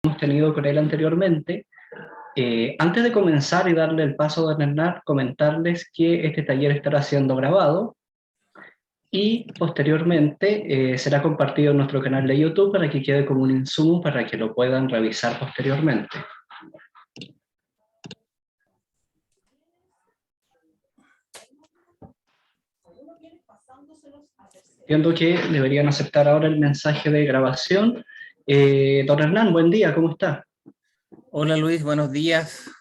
hemos tenido con él anteriormente. Antes de comenzar y darle el paso a don Hernán, comentarles que este taller estará siendo grabado y posteriormente será compartido en nuestro canal de YouTube para que quede como un insumo para que lo puedan revisar posteriormente. Entiendo que deberían aceptar ahora el mensaje de grabación. Don Hernán, buen día, ¿cómo está? Hola Luis, buenos días.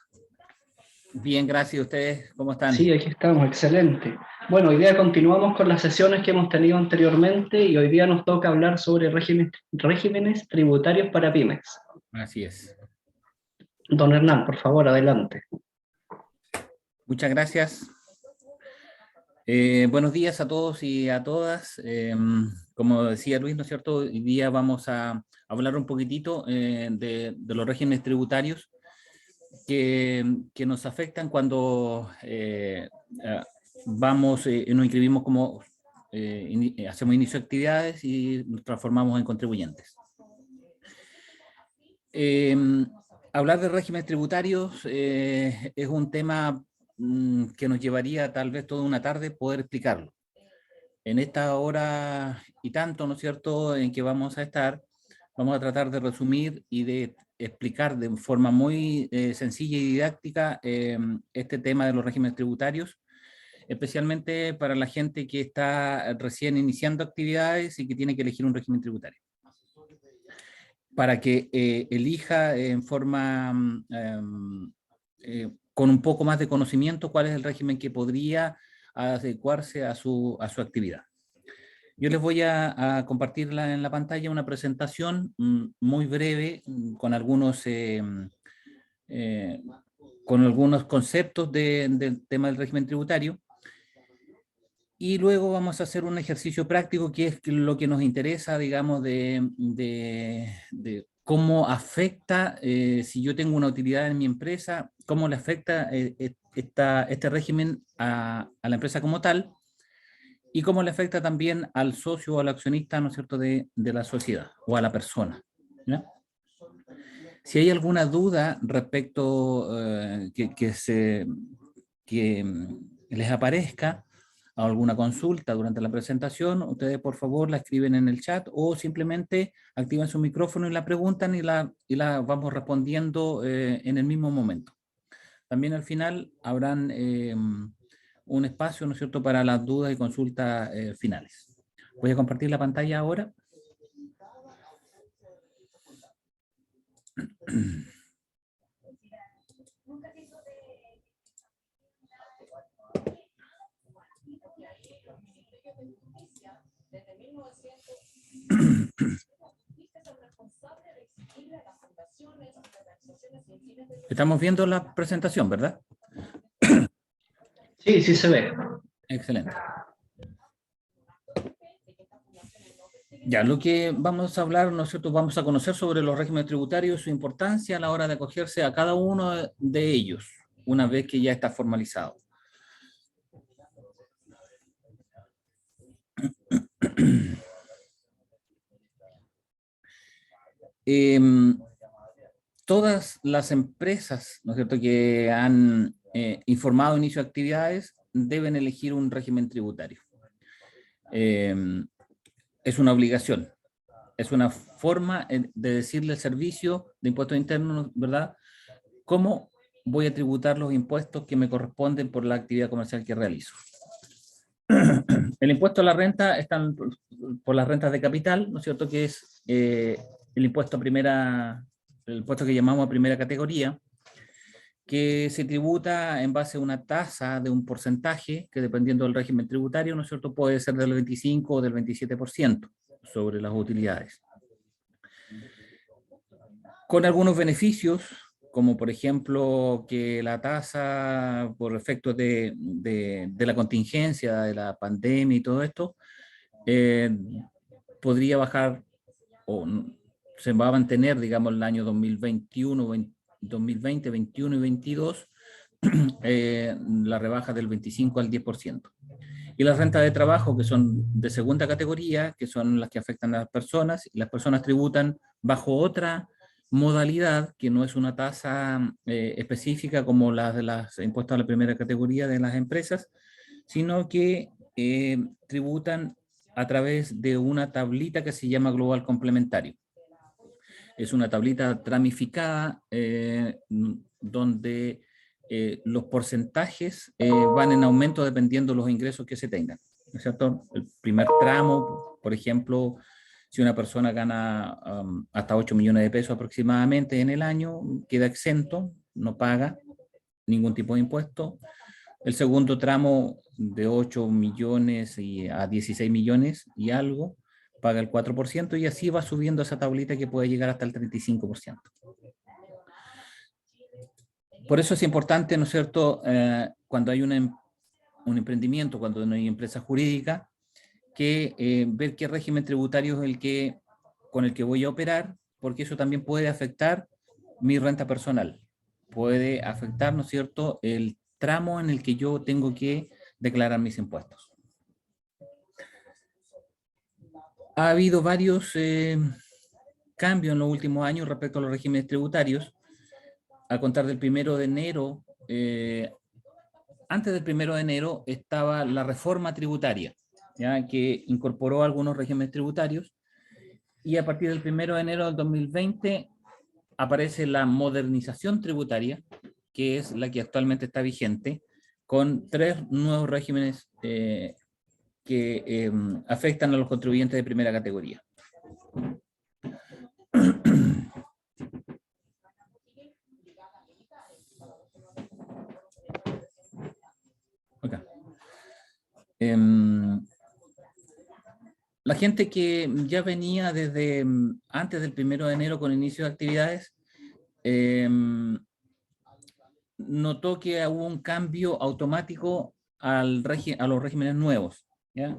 Bien, gracias. ¿Ustedes cómo están? Sí, aquí estamos, excelente. Bueno, hoy día continuamos con las sesiones que hemos tenido anteriormente y hoy día nos toca hablar sobre regímenes tributarios para pymes. Así es. Don Hernán, por favor, adelante. Muchas gracias. Buenos días a todos y a todas. Como decía Luis, ¿no es cierto? Hoy día vamos a hablar un poquitito de los regímenes tributarios que nos afectan cuando nos inscribimos como hacemos inicio de actividades y nos transformamos en contribuyentes. Hablar de regímenes tributarios es un tema que nos llevaría tal vez toda una tarde poder explicarlo. En esta hora y tanto, ¿no es cierto?, en que vamos a estar, vamos a tratar de resumir y de explicar de forma muy sencilla y didáctica este tema de los regímenes tributarios, especialmente para la gente que está recién iniciando actividades y que tiene que elegir un régimen tributario, para que elija en forma con un poco más de conocimiento cuál es el régimen que podría adecuarse a su actividad. Yo les voy a compartir en la pantalla una presentación muy breve con algunos conceptos del tema del régimen tributario. Y luego vamos a hacer un ejercicio práctico que es lo que nos interesa, digamos, de cómo afecta, si yo tengo una utilidad en mi empresa, cómo le afecta este régimen a la empresa como tal y cómo le afecta también al socio o al accionista, ¿no es cierto?, de la sociedad o a la persona, ¿no? Si hay alguna duda respecto que les aparezca, alguna consulta durante la presentación, ustedes por favor la escriben en el chat o simplemente activan su micrófono y la preguntan y la vamos respondiendo en el mismo momento. También al final habrán un espacio, ¿no es cierto?, para las dudas y consultas finales. Voy a compartir la pantalla ahora. Estamos viendo la presentación, ¿verdad? Sí, sí se ve. Excelente. Ya, lo que vamos a hablar, ¿no es cierto?, vamos a conocer sobre los regímenes tributarios, su importancia a la hora de acogerse a cada uno de ellos, una vez que ya está formalizado. Todas las empresas, ¿no es cierto?, que han informado inicio de actividades deben elegir un régimen tributario. Es una obligación, es una forma de decirle al servicio de impuestos internos, ¿verdad?, cómo voy a tributar los impuestos que me corresponden por la actividad comercial que realizo. El impuesto a la renta están por las rentas de capital, ¿no es cierto?, que es el impuesto el impuesto que llamamos a primera categoría, que se tributa en base a una tasa de un porcentaje que, dependiendo del régimen tributario, ¿no es cierto?, puede ser del 25 o del 27% sobre las utilidades. Con algunos beneficios, como por ejemplo que la tasa por efectos de la contingencia, de la pandemia y todo esto, podría bajar o se va a mantener, digamos, el año 2021, 2020, 21 y 22, la rebaja del 25 al 10%. Y las rentas de trabajo, que son de segunda categoría, que son las que afectan a las personas, y las personas tributan bajo otra modalidad, que no es una tasa específica como las de los impuestos a la primera categoría de las empresas, sino que tributan a través de una tablita que se llama Global Complementario. Es una tablita tramificada donde los porcentajes van en aumento dependiendo de los ingresos que se tengan, ¿no es cierto? El primer tramo, por ejemplo, si una persona gana hasta 8 millones de pesos aproximadamente en el año, queda exento, no paga ningún tipo de impuesto. El segundo tramo de 8 millones a 16 millones y algo, paga el 4% y así va subiendo esa tablita que puede llegar hasta el 35%. Por eso es importante, ¿no es cierto?, cuando hay un emprendimiento, cuando no hay empresa jurídica, que ver qué régimen tributario es con el que voy a operar, porque eso también puede afectar mi renta personal. Puede afectar, ¿no es cierto?, el tramo en el que yo tengo que declarar mis impuestos. Ha habido varios cambios en los últimos años respecto a los regímenes tributarios. A contar del 1 de enero, antes del 1 de enero estaba la reforma tributaria, ¿ya?, que incorporó algunos regímenes tributarios, y a partir del 1 de enero del 2020 aparece la modernización tributaria, que es la que actualmente está vigente, con 3 nuevos regímenes que afectan a los contribuyentes de primera categoría. Okay. La gente que ya venía desde antes del 1 de enero con inicio de actividades, notó que hubo un cambio automático a los regímenes nuevos, ¿ya?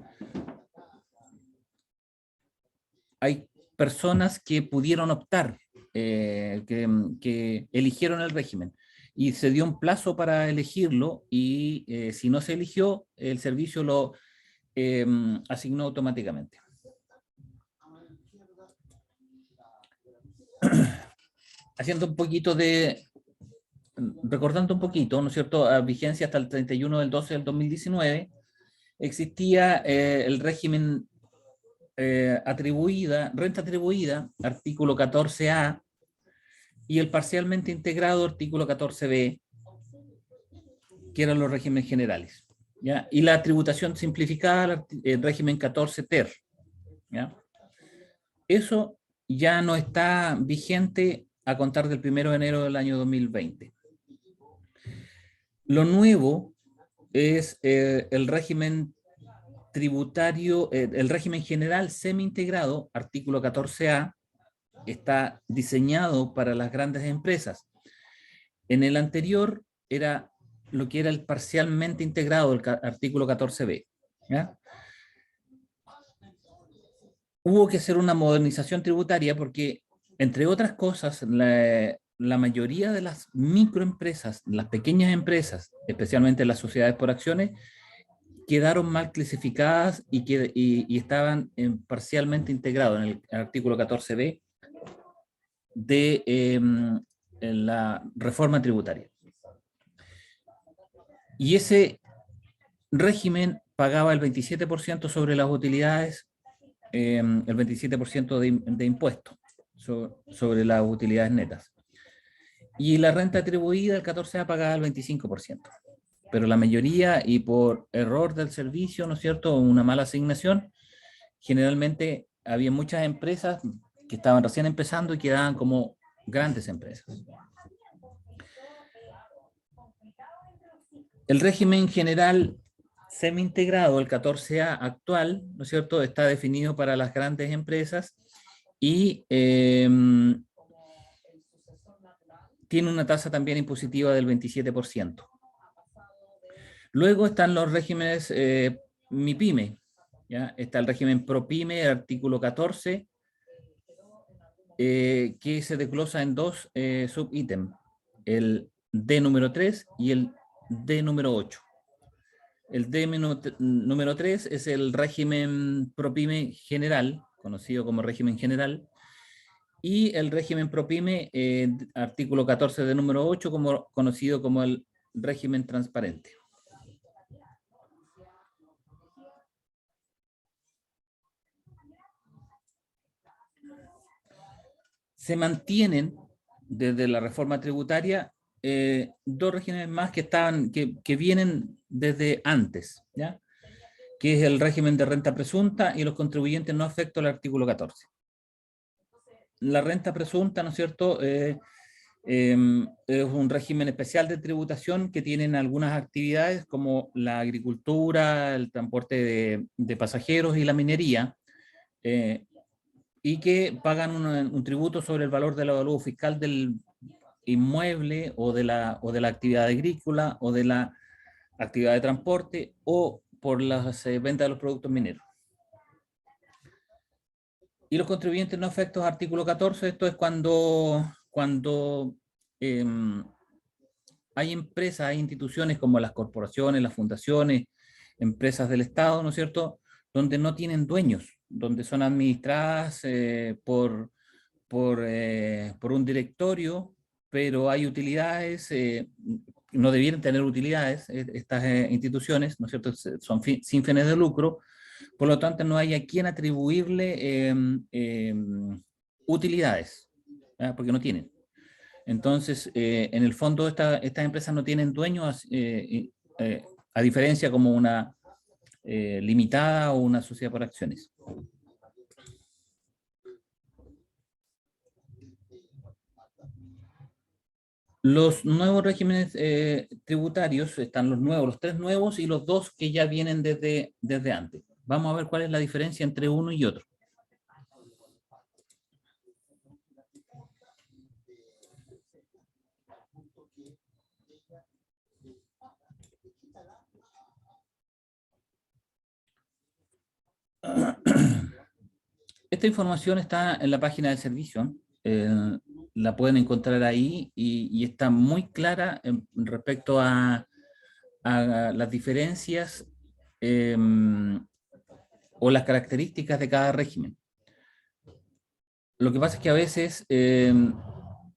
Hay personas que pudieron optar, que eligieron el régimen, y se dio un plazo para elegirlo, y si no se eligió, el servicio lo asignó automáticamente. Haciendo un poquito recordando un poquito, ¿no es cierto?, a vigencia hasta el 31 del 12 del 2019, existía el régimen renta atribuida, artículo 14A, y el parcialmente integrado, artículo 14B, que eran los regímenes generales, ¿ya? Y la tributación simplificada, el régimen 14 ter, ¿ya? Eso ya no está vigente a contar del 1 de enero del año 2020. Lo nuevo es el régimen tributario, el régimen general semi-integrado, artículo 14A, está diseñado para las grandes empresas. En el anterior era lo que era el parcialmente integrado, el artículo 14B, ¿ya? Hubo que hacer una modernización tributaria porque, entre otras cosas, la mayoría de las microempresas, las pequeñas empresas, especialmente las sociedades por acciones, quedaron mal clasificadas y estaban parcialmente integrados en el artículo 14B de la reforma tributaria. Y ese régimen pagaba el 27% sobre las utilidades, el 27% de impuestos sobre las utilidades netas. Y la renta atribuida, el 14A, pagaba el 25%. Pero la mayoría, y por error del servicio, ¿no es cierto?, una mala asignación, generalmente había muchas empresas que estaban recién empezando y quedaban como grandes empresas. El régimen general semi-integrado, el 14A actual, ¿no es cierto?, está definido para las grandes empresas y tiene una tasa también impositiva del 27%. Luego están los regímenes MIPYME, ¿ya? Está el régimen ProPyme, el artículo 14, que se desglosa en 2 subítems, el D número 3 y el D número 8. El D número 3 es el régimen ProPyme general, conocido como régimen general, y el régimen ProPyme, artículo 14 de número 8, conocido como el régimen transparente. Se mantienen desde la reforma tributaria dos regímenes más que vienen desde antes, ¿ya? Que es el régimen de renta presunta y los contribuyentes no afectos al artículo 14. La renta presunta, ¿no es cierto?, es un régimen especial de tributación que tienen algunas actividades como la agricultura, el transporte de pasajeros y la minería, y que pagan un tributo sobre el valor del avalúo fiscal del inmueble o de la actividad agrícola o de la actividad de transporte o por las ventas de los productos mineros. Y los contribuyentes no afectos, artículo 14, esto es cuando hay empresas, hay instituciones como las corporaciones, las fundaciones, empresas del Estado, ¿no es cierto?, donde no tienen dueños, donde son administradas por un directorio, pero hay utilidades, no debieran tener utilidades estas instituciones, ¿no es cierto?, son sin fines de lucro, por lo tanto no hay a quien atribuirle utilidades, ¿verdad?, porque no tienen. Entonces, en el fondo, estas empresas no tienen dueños, a diferencia como una limitada o una sociedad por acciones. Los nuevos regímenes tributarios, están los tres nuevos y los dos que ya vienen desde antes. Vamos a ver cuál es la diferencia entre uno y otro. Esta información está en la página del servicio, la pueden encontrar ahí y está muy clara respecto a las diferencias o las características de cada régimen. Lo que pasa es que a veces,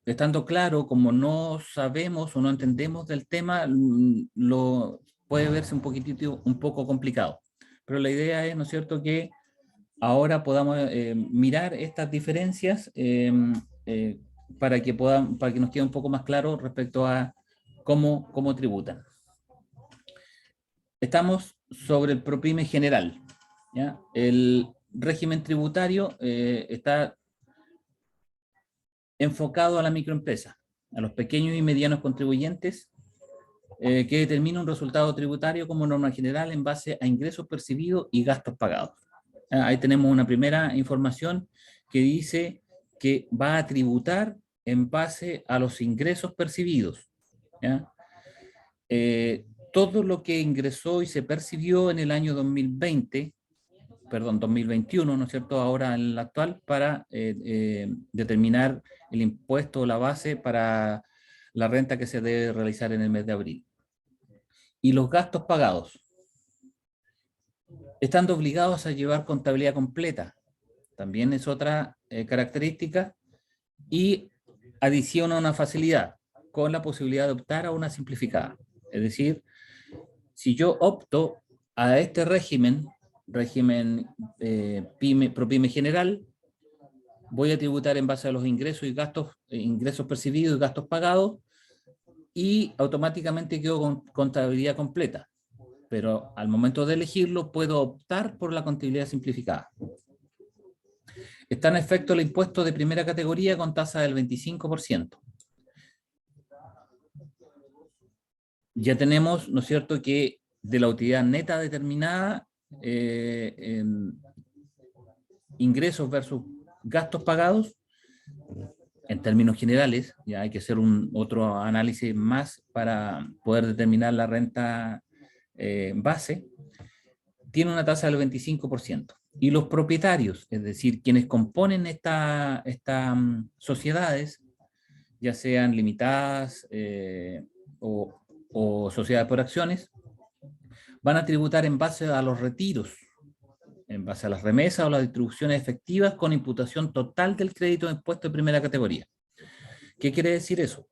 estando claro, como no sabemos o no entendemos del tema, puede verse un poco complicado. Pero la idea es, ¿no es cierto?, que ahora podamos mirar estas diferencias para que nos quede un poco más claro respecto a cómo tributan. Estamos sobre el ProPyme general, ¿ya? El régimen tributario está enfocado a la microempresa, a los pequeños y medianos contribuyentes, que determina un resultado tributario como norma general en base a ingresos percibidos y gastos pagados. Ahí tenemos una primera información que dice que va a tributar en base a los ingresos percibidos, ¿ya? Todo lo que ingresó y se percibió en el año 2021, ¿no es cierto?, ahora en el actual, para determinar el impuesto o la base para la renta que se debe realizar en el mes de abril. Y los gastos pagados, estando obligados a llevar contabilidad completa, también es otra característica, y adiciona una facilidad con la posibilidad de optar a una simplificada. Es decir, si yo opto a este régimen ProPyme general, voy a tributar en base a los ingresos y gastos, ingresos percibidos y gastos pagados, y automáticamente quedo con contabilidad completa. Pero al momento de elegirlo, puedo optar por la contabilidad simplificada. Está en efecto el impuesto de primera categoría con tasa del 25%. Ya tenemos, ¿no es cierto?, que de la utilidad neta determinada, ingresos versus gastos pagados, en términos generales, ya hay que hacer otro análisis más para poder determinar la renta base, tiene una tasa del 25%. Y los propietarios, es decir, quienes componen estas sociedades, ya sean limitadas o sociedades por acciones, van a tributar en base a los retiros en base a las remesas o las distribuciones efectivas con imputación total del crédito de impuesto de primera categoría. ¿Qué quiere decir eso?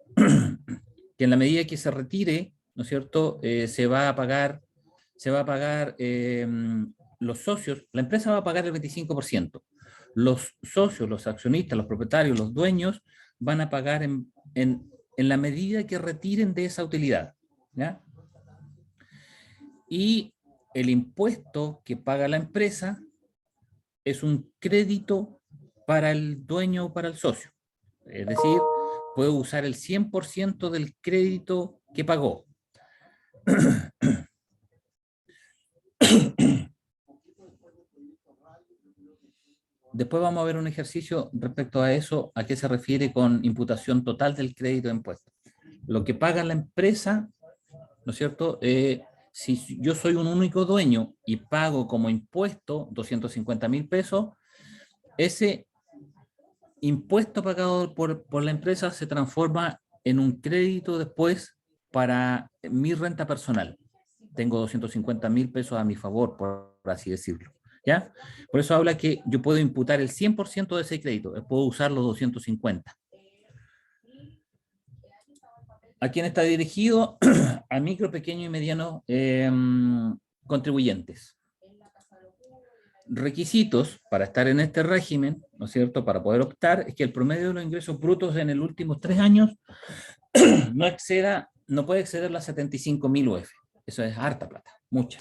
Que en la medida que se retire, ¿no es cierto?, se va a pagar los socios, la empresa va a pagar el 25%. Los socios, los accionistas, los propietarios, los dueños van a pagar en la medida que retiren de esa utilidad, ¿ya? Y el impuesto que paga la empresa es un crédito para el dueño o para el socio. Es decir, puede usar el 100% del crédito que pagó. Después vamos a ver un ejercicio respecto a eso, a qué se refiere con imputación total del crédito de impuestos. Lo que paga la empresa, ¿no es cierto? Si yo soy un único dueño y pago como impuesto 250.000 pesos, ese impuesto pagado por la empresa se transforma en un crédito después para mi renta personal. Tengo 250.000 pesos a mi favor, por así decirlo, ¿ya? Por eso habla que yo puedo imputar el 100% de ese crédito, puedo usar los 250. ¿A quién está dirigido? A micro, pequeño y mediano contribuyentes. Requisitos para estar en este régimen, ¿no es cierto?, para poder optar, es que el promedio de los ingresos brutos en los últimos 3 años no puede exceder las 75.000 UF. Eso es harta plata, mucha.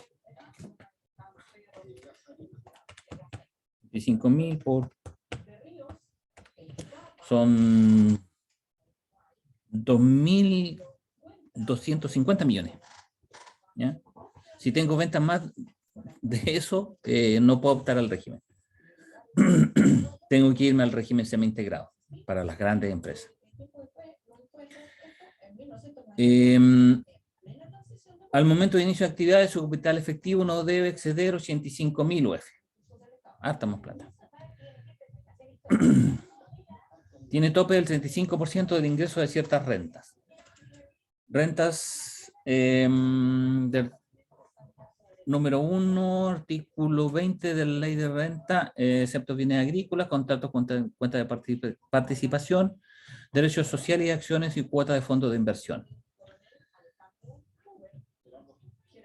25.000 por... son 2.250 millones. ¿Ya? Si tengo ventas más de eso, no puedo optar al régimen. Tengo que irme al régimen semi-integrado para las grandes empresas. Al momento de inicio de actividades, su capital efectivo no debe exceder 85.000 UF. Harta más plata. Tiene tope del 35% del ingreso de ciertas rentas. Rentas del número 1, artículo 20 de la ley de renta, excepto bienes agrícolas, contratos con cuenta de participación, derechos sociales y acciones y cuotas de fondos de inversión.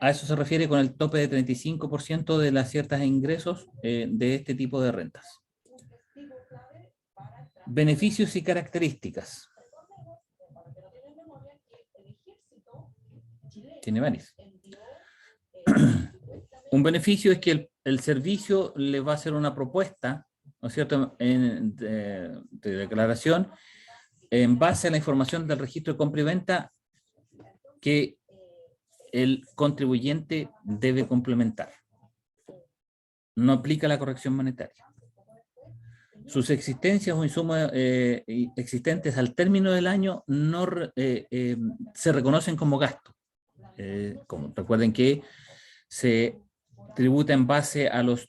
A eso se refiere con el tope de 35% de las ciertas ingresos de este tipo de rentas. Beneficios y características. Tiene varios. Un beneficio es que el servicio le va a hacer una propuesta, ¿no es cierto?, de declaración en base a la información del registro de compra y venta que el contribuyente debe complementar. No aplica la corrección monetaria. Sus existencias o insumos existentes al término del año no se reconocen como gasto. Recuerden que se tributa en base a los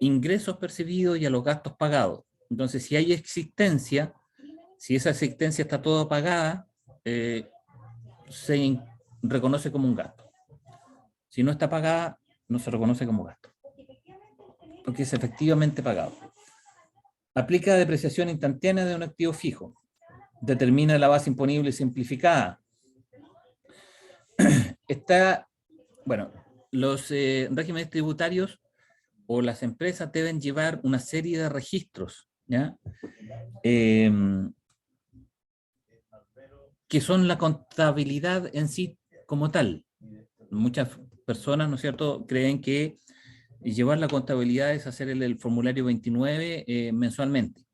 ingresos percibidos y a los gastos pagados. Entonces, si hay existencia, si esa existencia está toda pagada, se reconoce como un gasto. Si no está pagada, no se reconoce como gasto, porque es efectivamente pagado. Aplica depreciación instantánea de un activo fijo. Determina la base imponible simplificada. Los regímenes tributarios o las empresas deben llevar una serie de registros, ¿ya? Que son la contabilidad en sí como tal. Muchas personas, ¿no es cierto?, creen que llevar la contabilidad es hacer el formulario 29 mensualmente.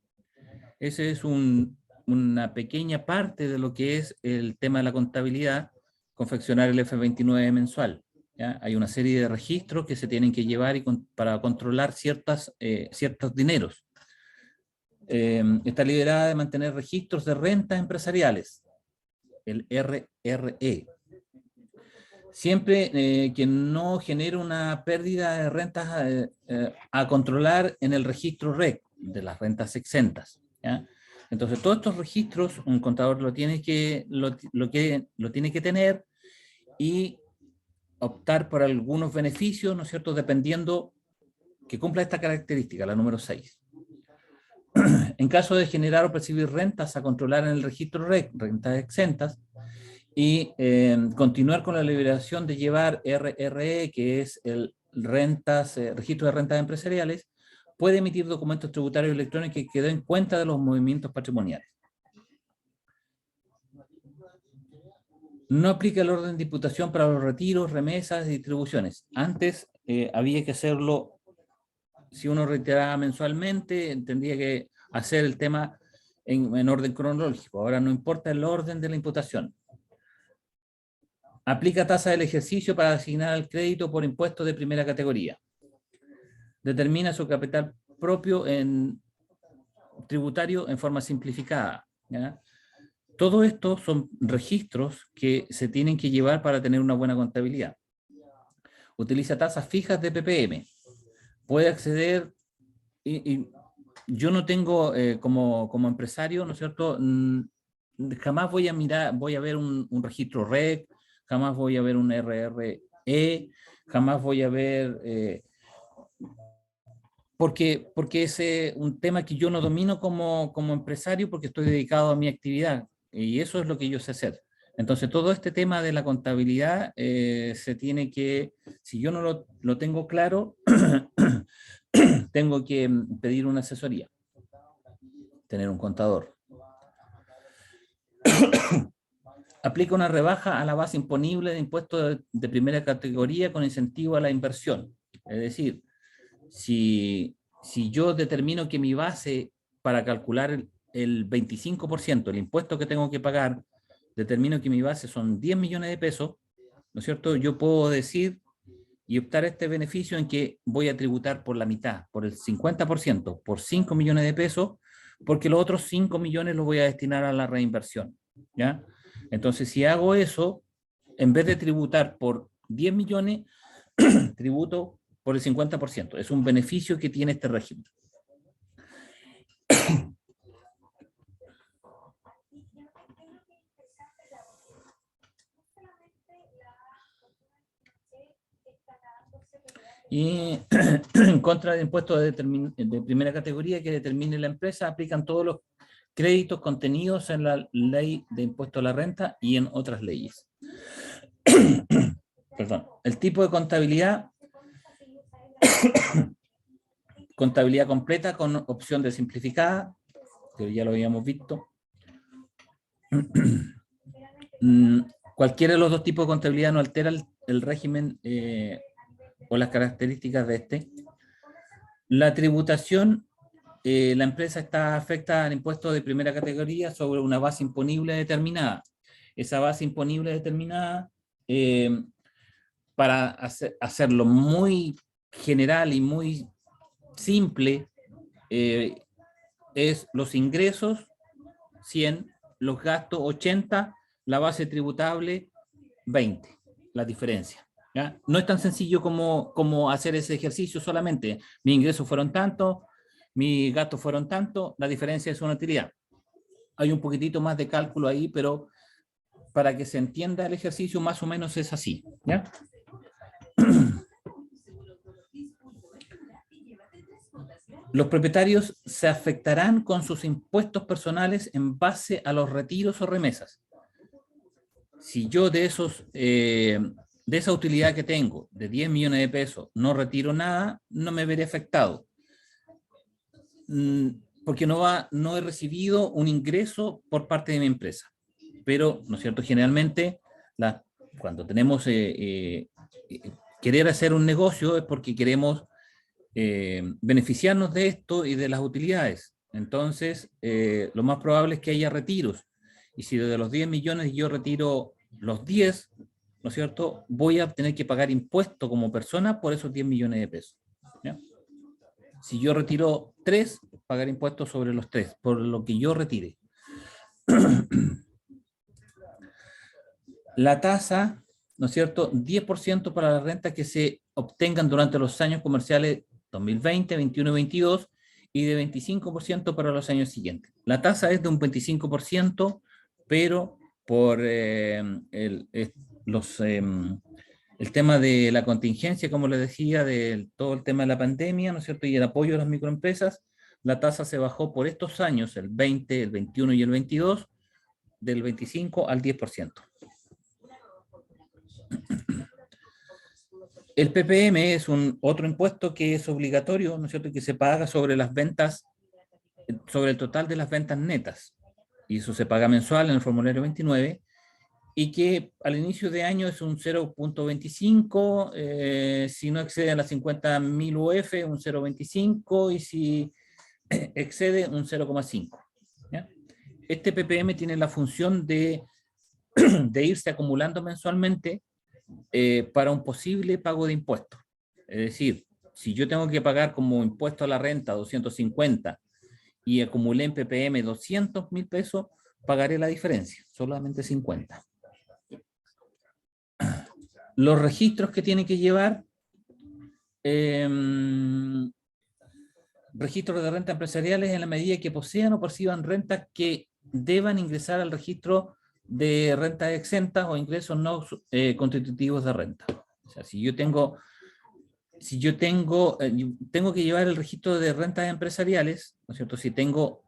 Ese es una pequeña parte de lo que es el tema de la contabilidad, confeccionar el F29 mensual, ¿ya? Hay una serie de registros que se tienen que llevar para controlar ciertos dineros. Está liderada de mantener registros de rentas empresariales, el RRE. Siempre que no genere una pérdida de rentas a controlar en el registro REC, de las rentas exentas, ¿ya? Entonces, todos estos registros, un contador lo tiene que tener y optar por algunos beneficios, ¿no es cierto?, dependiendo que cumpla esta característica, la número 6. En caso de generar o percibir rentas a controlar en el registro REC, rentas exentas, y continuar con la liberación de llevar RRE, que es el registro de rentas empresariales, puede emitir documentos tributarios electrónicos que den cuenta de los movimientos patrimoniales. No aplica el orden de imputación para los retiros, remesas y distribuciones. Antes había que hacerlo, si uno retiraba mensualmente, tendría que hacer el tema en orden cronológico. Ahora no importa el orden de la imputación. Aplica tasa del ejercicio para asignar al crédito por impuestos de primera categoría. Determina su capital propio en tributario en forma simplificada, ¿ya? Todo esto son registros que se tienen que llevar para tener una buena contabilidad. Utiliza tasas fijas de ppm. Puede acceder, y yo no tengo como empresario, ¿no es cierto? Jamás voy a mirar, voy a ver un registro REC, jamás voy a ver un RRE, jamás voy a ver, porque es un tema que yo no domino como empresario porque estoy dedicado a mi actividad y eso es lo que yo sé hacer. Entonces todo este tema de la contabilidad se tiene que, si yo no lo tengo claro, tengo que pedir una asesoría, tener un contador. Aplica una rebaja a la base imponible de impuestos de primera categoría con incentivo a la inversión. Es decir, si yo determino que mi base para calcular el 25%, el impuesto que tengo que pagar, determino que mi base son 10 millones de pesos, ¿no es cierto? Yo puedo decir y optar a este beneficio en que voy a tributar por la mitad, por el 50%, por 5 millones de pesos, porque los otros 5 millones los voy a destinar a la reinversión, ¿ya? Entonces, si hago eso, en vez de tributar por 10 millones, tributo por el 50%. Es un beneficio que tiene este régimen. Y en contra de impuestos de primera categoría que determine la empresa, aplican todos los créditos contenidos en la ley de impuesto a la renta y en otras leyes. Perdón. El tipo de contabilidad, contabilidad completa con opción de simplificada, que ya lo habíamos visto. Cualquiera de los dos tipos de contabilidad no altera el régimen o las características de este. La tributación, la empresa está afecta al impuesto de primera categoría sobre una base imponible determinada. Esa base imponible determinada, para hacerlo muy general y muy simple, es los ingresos 100, los gastos 80, la base tributable 20, la diferencia. ¿Ya? No es tan sencillo como hacer ese ejercicio solamente. Mis ingresos fueron tanto, mis gastos fueron tanto, la diferencia es una utilidad. Hay un poquitito más de cálculo ahí, pero para que se entienda el ejercicio más o menos es así. ¿Ya? Los propietarios se afectarán con sus impuestos personales en base a los retiros o remesas. Si yo de esa utilidad que tengo, de 10 millones de pesos, no retiro nada, no me veré afectado. Porque no he recibido un ingreso por parte de mi empresa. Pero, ¿no es cierto? Generalmente, cuando tenemos querer hacer un negocio es porque queremos beneficiarnos de esto y de las utilidades. Entonces, lo más probable es que haya retiros. Y si de los 10 millones yo retiro los 10, ¿no es cierto? Voy a tener que pagar impuesto como persona por esos 10 millones de pesos. ¿Ya? Si yo retiro 3, pagar impuestos sobre los 3, por lo que yo retire. La tasa, ¿no es cierto? 10% para las rentas que se obtengan durante los años comerciales 2020, 21 y 22, y de 25% para los años siguientes. La tasa es de un 25%, pero por El tema de la contingencia, como les decía, de todo el tema de la pandemia, ¿no es cierto? Y el apoyo a las microempresas, la tasa se bajó por estos años, el 20, el 21 y el 22, del 25 al 10%. El PPM es otro impuesto que es obligatorio, ¿no es cierto?, que se paga sobre las ventas, sobre el total de las ventas netas. Y eso se paga mensual en el formulario 29, y que al inicio de año es un 0.25, si no excede a las 50.000 UF, un 0.25, y si excede, un 0.5. Este PPM tiene la función de irse acumulando mensualmente para un posible pago de impuestos. Es decir, si yo tengo que pagar como impuesto a la renta 250 y acumulé en PPM 200.000 pesos, pagaré la diferencia, solamente 50. Los registros que tiene que llevar, registros de renta empresariales en la medida que posean o perciban rentas que deban ingresar al registro de rentas exentas o ingresos no constitutivos de renta. O sea, si yo tengo que llevar el registro de rentas empresariales, ¿no es cierto? Si tengo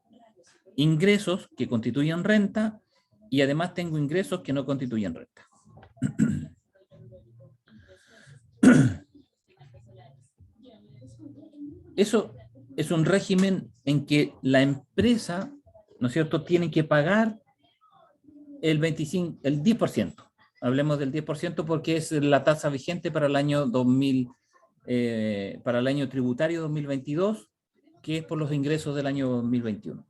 ingresos que constituyen renta y además tengo ingresos que no constituyen renta. Eso es un régimen en que la empresa, ¿no es cierto?, tiene que pagar el 10%. Hablemos del 10% porque es la tasa vigente para el año 2000, para el año tributario 2022, que es por los ingresos del año 2021.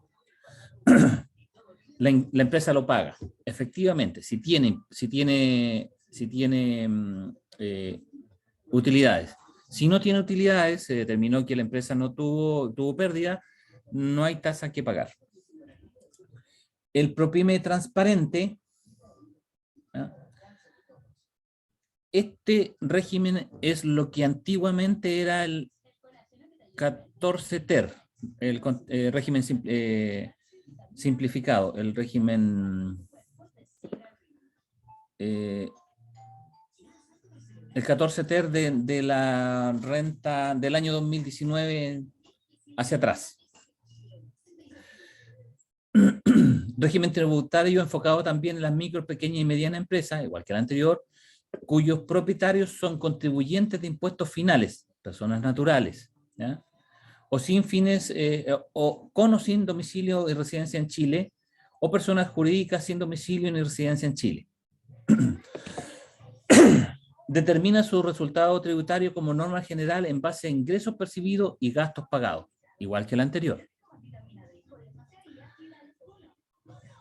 La empresa lo paga, efectivamente, si tiene utilidades. Si no tiene utilidades, se determinó que la empresa no tuvo pérdida, no hay tasa que pagar. El PROPYME transparente, ¿ah? Este régimen es lo que antiguamente era el 14 TER, el régimen simplificado, el régimen el 14 TER de la renta del año 2019 hacia atrás. Régimen tributario enfocado también en las micro, pequeñas y medianas empresas, igual que el anterior, cuyos propietarios son contribuyentes de impuestos finales, personas naturales, ¿ya?, o sin fines, o con o sin domicilio y residencia en Chile, o personas jurídicas sin domicilio ni residencia en Chile. Determina su resultado tributario como norma general en base a ingresos percibidos y gastos pagados, igual que el anterior.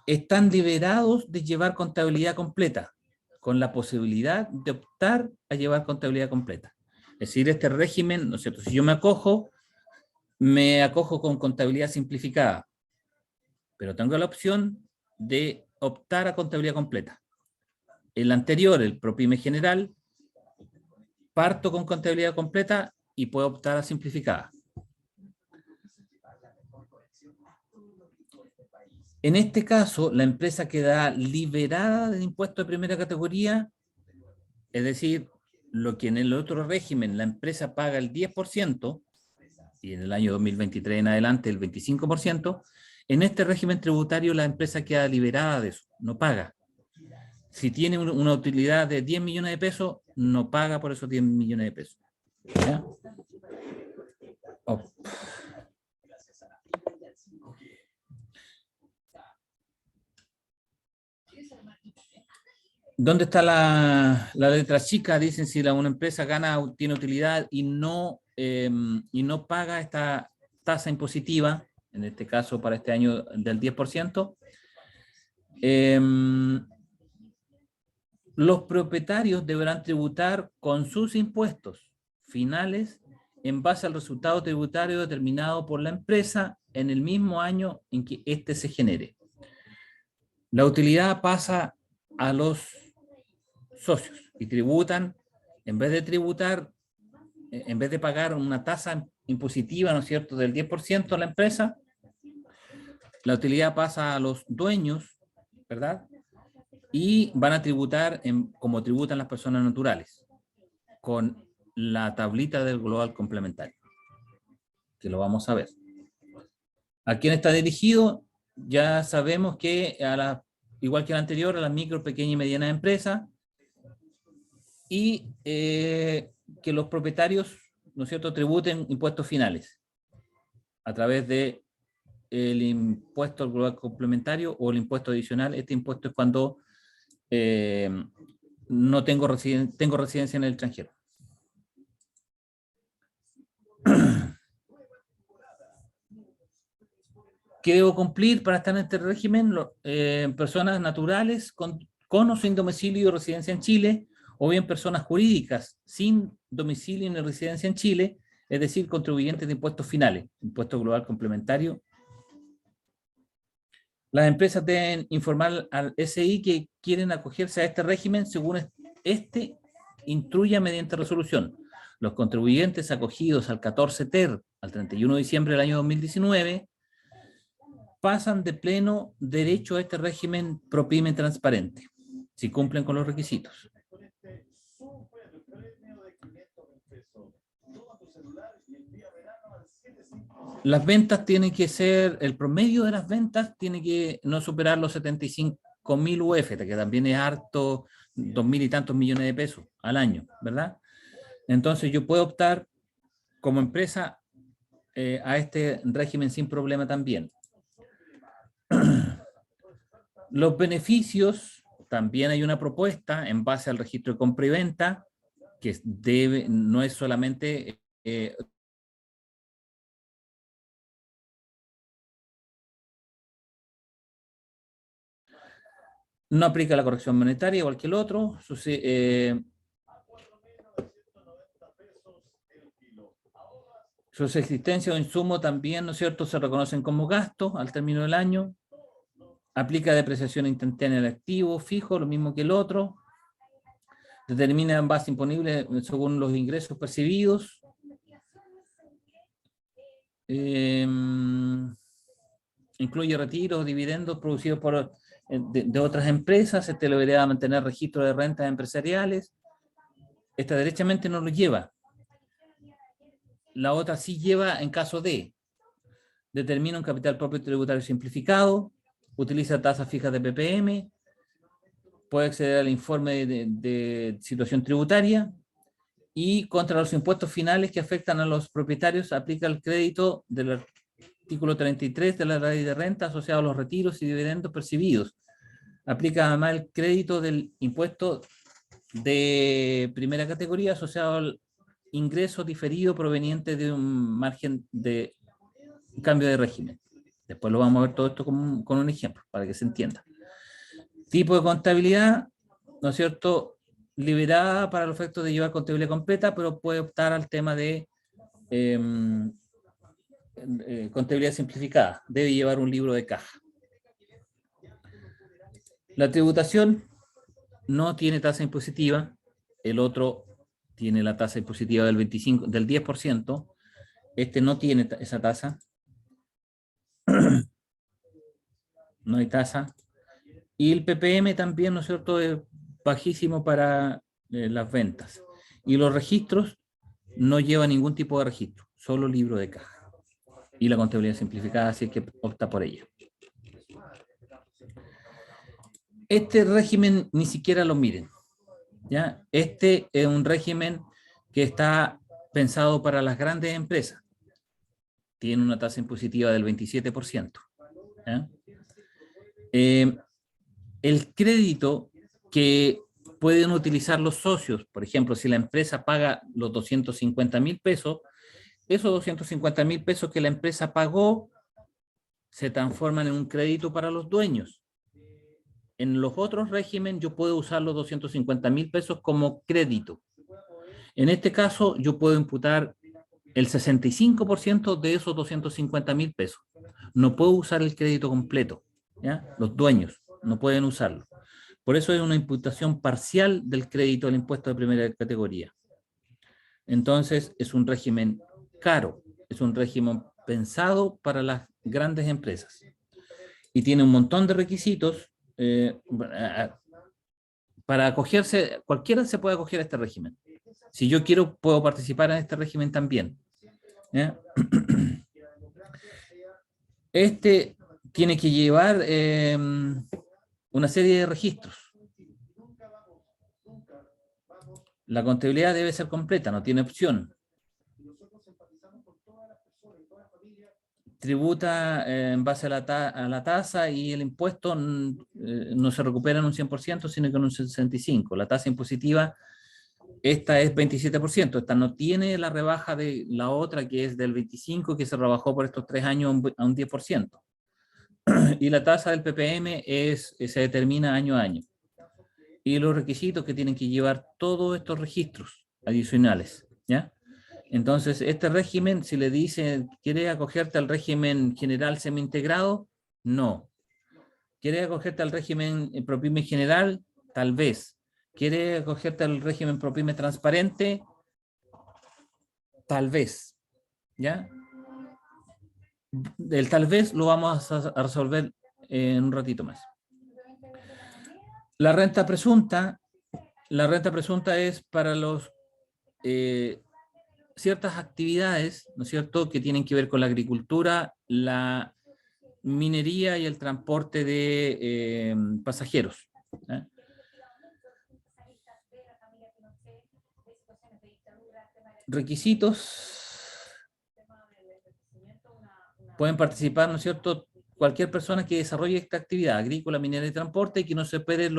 Están liberados de llevar contabilidad completa, con la posibilidad de optar a llevar contabilidad completa. Es decir, este régimen, ¿no es cierto?, si yo me acojo con contabilidad simplificada, pero tengo la opción de optar a contabilidad completa. El anterior, el PROPYME general, parto con contabilidad completa y puedo optar a simplificada. En este caso, la empresa queda liberada del impuesto de primera categoría, es decir, lo que en el otro régimen la empresa paga el 10%, y en el año 2023 en adelante el 25%, en este régimen tributario la empresa queda liberada de eso, no paga. Si tiene una utilidad de 10 millones de pesos, no paga por esos 10 millones de pesos. ¿Ya? Oh. ¿Dónde está la letra chica? Dicen si una empresa tiene utilidad y no paga esta tasa impositiva, en este caso para este año del 10%, los propietarios deberán tributar con sus impuestos finales en base al resultado tributario determinado por la empresa en el mismo año en que éste se genere. La utilidad pasa a los socios y tributan, en vez de pagar una tasa impositiva, ¿no es cierto?, del 10% a la empresa, la utilidad pasa a los dueños, ¿verdad?, y van a tributar como tributan las personas naturales. con la tablita del global complementario, que lo vamos a ver. ¿A quién está dirigido? Ya sabemos que, igual que el anterior, a las micro, pequeñas y medianas empresas, y que los propietarios, ¿no es cierto?, tributen impuestos finales a través de el impuesto al global complementario o el impuesto adicional. Este impuesto es cuando no tengo residencia en el extranjero. ¿Qué debo cumplir para estar en este régimen? Personas naturales con o sin domicilio y residencia en Chile, o bien personas jurídicas sin domicilio ni residencia en Chile, es decir, contribuyentes de impuestos finales, impuesto global complementario. Las empresas deben informar al SI que quieren acogerse a este régimen según este instruya mediante resolución. Los contribuyentes acogidos al 14 ter al 31 de diciembre del año 2019 pasan de pleno derecho a este régimen ProPyme transparente, si cumplen con los requisitos. Las ventas tienen que ser, el promedio de las ventas tiene que no superar los 75.000 UF, que también es harto, 2.000 y tantos millones de pesos al año, ¿verdad? Entonces yo puedo optar como empresa a este régimen sin problema también. Los beneficios, también hay una propuesta en base al registro de compra y venta, que no es solamente no aplica la corrección monetaria igual que el otro. Sus existencias o insumos también, ¿no es cierto?, se reconocen como gastos al término del año. Aplica depreciación instantánea del activo fijo, lo mismo que el otro. Determina en base imponible según los ingresos percibidos. Incluye retiros, dividendos producidos por de otras empresas. Este lo debería mantener registro de rentas empresariales. Esta derechamente no lo lleva. La otra sí lleva en caso de determina un capital propio tributario simplificado, utiliza tasas fijas de PPM, puede acceder al informe de situación tributaria y contra los impuestos finales que afectan a los propietarios aplica el crédito del artículo 33 de la ley de renta asociado a los retiros y dividendos percibidos. Aplica además el crédito del impuesto de primera categoría asociado al ingreso diferido proveniente de un margen de cambio de régimen. Después lo vamos a ver todo esto con un ejemplo para que se entienda. Tipo de contabilidad, ¿no es cierto?, liberada para los efectos de llevar contabilidad completa, pero puede optar al tema de contabilidad simplificada. Debe llevar un libro de caja. La tributación no tiene tasa impositiva. El otro tiene la tasa impositiva del 10%. Este no tiene esa tasa. No hay tasa. Y el PPM también, ¿no es cierto?, es bajísimo para las ventas. Y los registros no lleva ningún tipo de registro, solo libro de caja. Y la contabilidad simplificada, así es que opta por ella. Este régimen ni siquiera lo miren, ¿ya? Este es un régimen que está pensado para las grandes empresas. Tiene una tasa impositiva del 27%. ¿Ya? El crédito que pueden utilizar los socios, por ejemplo, si la empresa paga los 250.000 pesos, esos 250.000 pesos que la empresa pagó se transforman en un crédito para los dueños. En los otros regímenes yo puedo usar los 250.000 pesos como crédito. En este caso yo puedo imputar el 65% de esos 250.000 pesos. No puedo usar el crédito completo, ¿ya? Los dueños no pueden usarlo. Por eso es una imputación parcial del crédito del impuesto de primera categoría. Entonces es un régimen caro, es un régimen pensado para las grandes empresas y tiene un montón de requisitos para acogerse. Cualquiera se puede acoger a este régimen. Si yo quiero, puedo participar en este régimen también. ¿Ya? Este tiene que llevar una serie de registros. La contabilidad debe ser completa, no tiene opción. Tributa en base a la tasa y el impuesto no se recupera en un 100%, sino que en un 65%. La tasa impositiva, esta es 27%. Esta no tiene la rebaja de la otra, que es del 25%, que se rebajó por estos 3 años a un 10%. Y la tasa del PPM se determina año a año. Y los requisitos que tienen que llevar todos estos registros adicionales, ¿ya? Entonces, este régimen, si le dice, ¿quieres acogerte al régimen general semi-integrado? No. ¿Quieres acogerte al régimen ProPyme general? Tal vez. ¿Quieres acogerte al régimen ProPyme transparente? Tal vez. ¿Ya? El tal vez lo vamos a resolver en un ratito más. La renta presunta es para los ciertas actividades, ¿no es cierto?, que tienen que ver con la agricultura, la minería y el transporte de pasajeros. ¿Eh? Requisitos. Pueden participar, ¿no es cierto?, cualquier persona que desarrolle esta actividad agrícola, minera y transporte y que no supere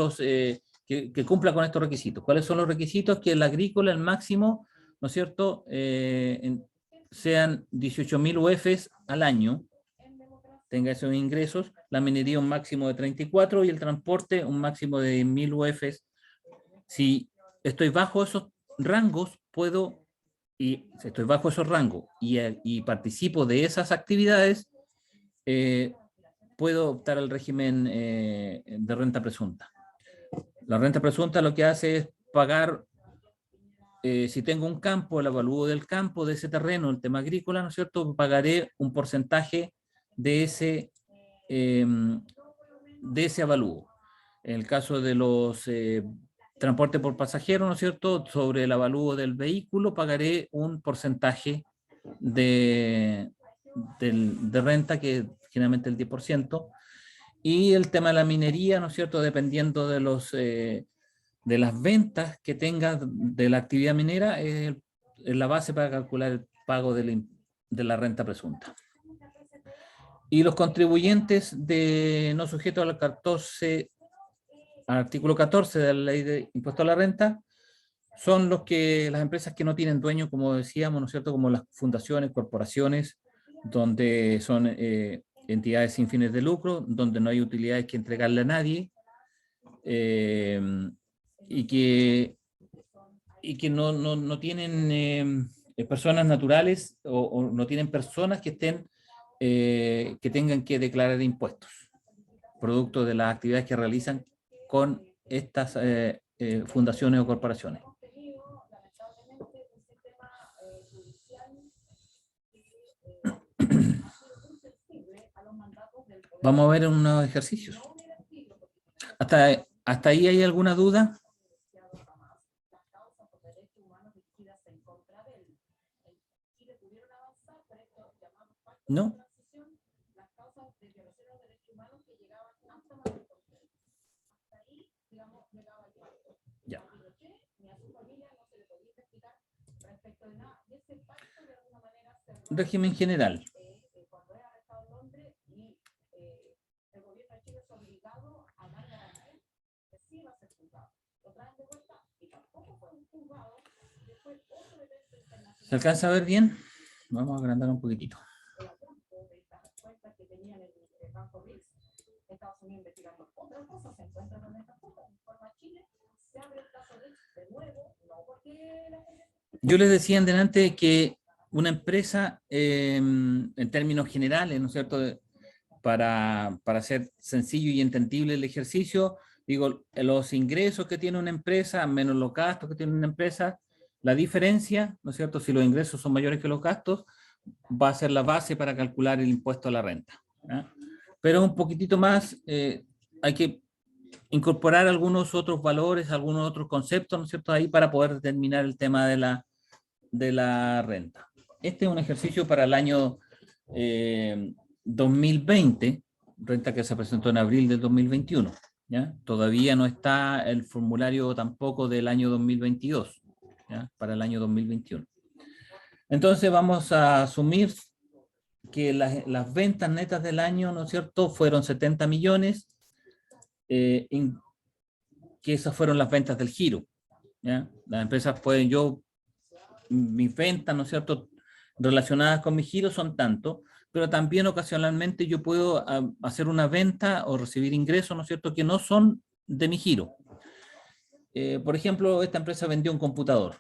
que cumpla con estos requisitos. ¿Cuáles son los requisitos? Que el agrícola, el máximo, ¿no es cierto?, sean 18.000 UFs al año, tenga esos ingresos, la minería un máximo de 34 y el transporte un máximo de 10.000 UFs. Si estoy bajo esos rangos, si estoy bajo esos rangos y participo de esas actividades, puedo optar al régimen de renta presunta. La renta presunta lo que hace es pagar, si tengo un campo, el avalúo del campo, de ese terreno, el tema agrícola, ¿no es cierto?, pagaré un porcentaje de ese avalúo. En el caso de los transporte por pasajero, ¿no es cierto?, sobre el avalúo del vehículo pagaré un porcentaje de renta, que generalmente el 10%, y el tema de la minería, ¿no es cierto?, dependiendo de las ventas que tenga de la actividad minera, es la base para calcular el pago de la renta presunta. Y los contribuyentes no sujetos al artículo 14 de la Ley de Impuesto a la Renta son las empresas que no tienen dueño, como decíamos, ¿no es cierto?, como las fundaciones, corporaciones, donde son entidades sin fines de lucro, donde no hay utilidades que entregarle a nadie, y que no tienen personas naturales o no tienen personas que tengan que declarar impuestos, producto de las actividades que realizan con estas fundaciones o corporaciones. Vamos a ver unos ejercicios. ¿Hasta ahí hay alguna duda? ¿No? Ya. Régimen general. ¿Se alcanza a ver bien? Vamos a agrandar un poquitito. Yo les decía en delante que una empresa, en términos generales, ¿no es cierto?, para hacer sencillo y entendible el ejercicio, digo, los ingresos que tiene una empresa menos los gastos que tiene una empresa, la diferencia, ¿no es cierto?, si los ingresos son mayores que los gastos, va a ser la base para calcular el impuesto a la renta. ¿Eh? Pero un poquitito más, hay que incorporar algunos otros valores, algunos otros conceptos, ¿no es cierto?, ahí para poder determinar el tema de la renta. Este es un ejercicio para el año 2020, renta que se presentó en abril del 2021. ¿Ya? Todavía no está el formulario tampoco del año 2022, ¿ya? Para el año 2021. Entonces vamos a asumir que las ventas netas del año, ¿no es cierto?, fueron 70 millones, que esas fueron las ventas del giro. ¿Ya? Las empresas pueden, mis ventas, ¿no es cierto?, relacionadas con mi giro son tanto, pero también ocasionalmente yo puedo hacer una venta o recibir ingresos, ¿no es cierto?, que no son de mi giro. Por ejemplo, esta empresa vendió un computador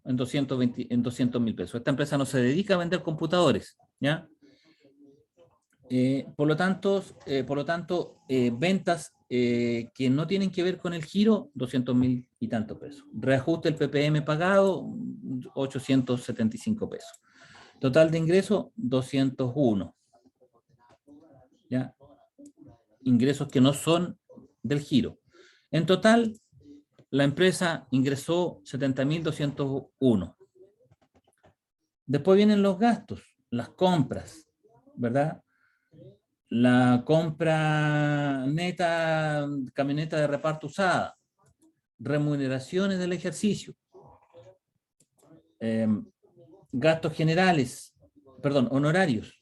en 200.000 pesos. Esta empresa no se dedica a vender computadores, ¿ya? Por lo tanto, ventas que no tienen que ver con el giro, 200.000 y tantos pesos. Reajuste el PPM pagado, 875 pesos. Total de ingreso, 201. ¿Ya? Ingresos que no son del giro. En total, la empresa ingresó 70.201. Después vienen los gastos, las compras, ¿verdad? La compra neta, camioneta de reparto usada, remuneraciones del ejercicio, gastos generales, perdón, honorarios,